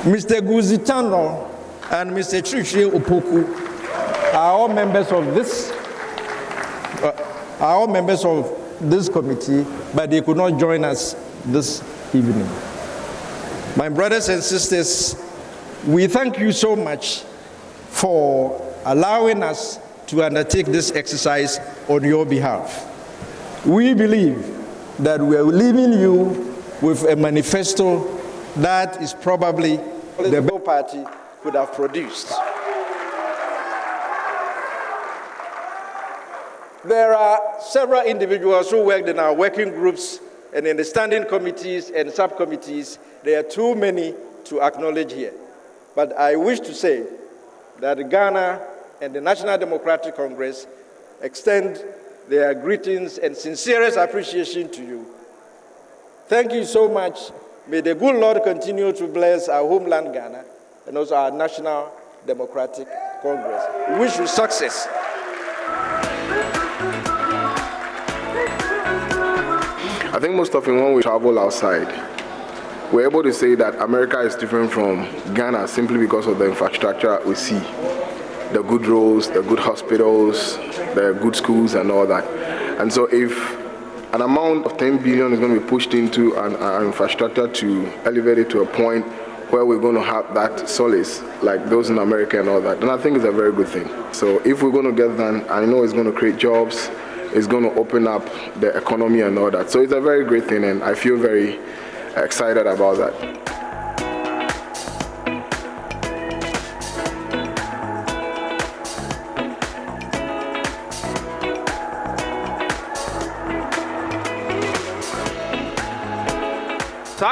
Mr. Guzitano and Mr. Chichi Opoku are all members of this committee, but they could not join us this evening. My brothers and sisters, we thank you so much for allowing us to undertake this exercise on your behalf. We believe that we are leaving you with a manifesto that is probably the best party could have produced. There are several individuals who worked in our working groups and in the standing committees and subcommittees. There are too many to acknowledge here. But I wish to say that Ghana and the National Democratic Congress extend their greetings and sincerest appreciation to you. Thank you so much. May the good Lord continue to bless our homeland Ghana and also our National Democratic Congress. We wish you success. I think most often when we travel outside, we're able to say that America is different from Ghana simply because of the infrastructure we see. The good roads, the good hospitals, the good schools and all that. And so if an amount of 10 billion is going to be pushed into our infrastructure to elevate it to a point where we're going to have that solace, like those in America and all that, then I think it's a very good thing. So if we're going to get that, I know it's going to create jobs, it's going to open up the economy and all that. So it's a very great thing, and I feel very excited about that.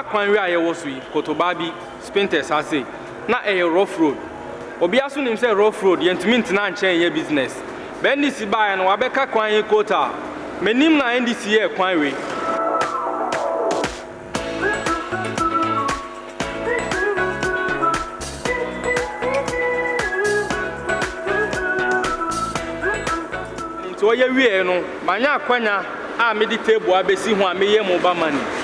Kwan we aye was we Kotobabi Spinters ase na a rough road obi aso nim say rough road yentimi ntina nchen ye business be NDC buy na wabeka kwan ye quota menim na NDC ye kwan we nto ye wie no manya kwanya a me di table abesi ho a me ye mo ba mani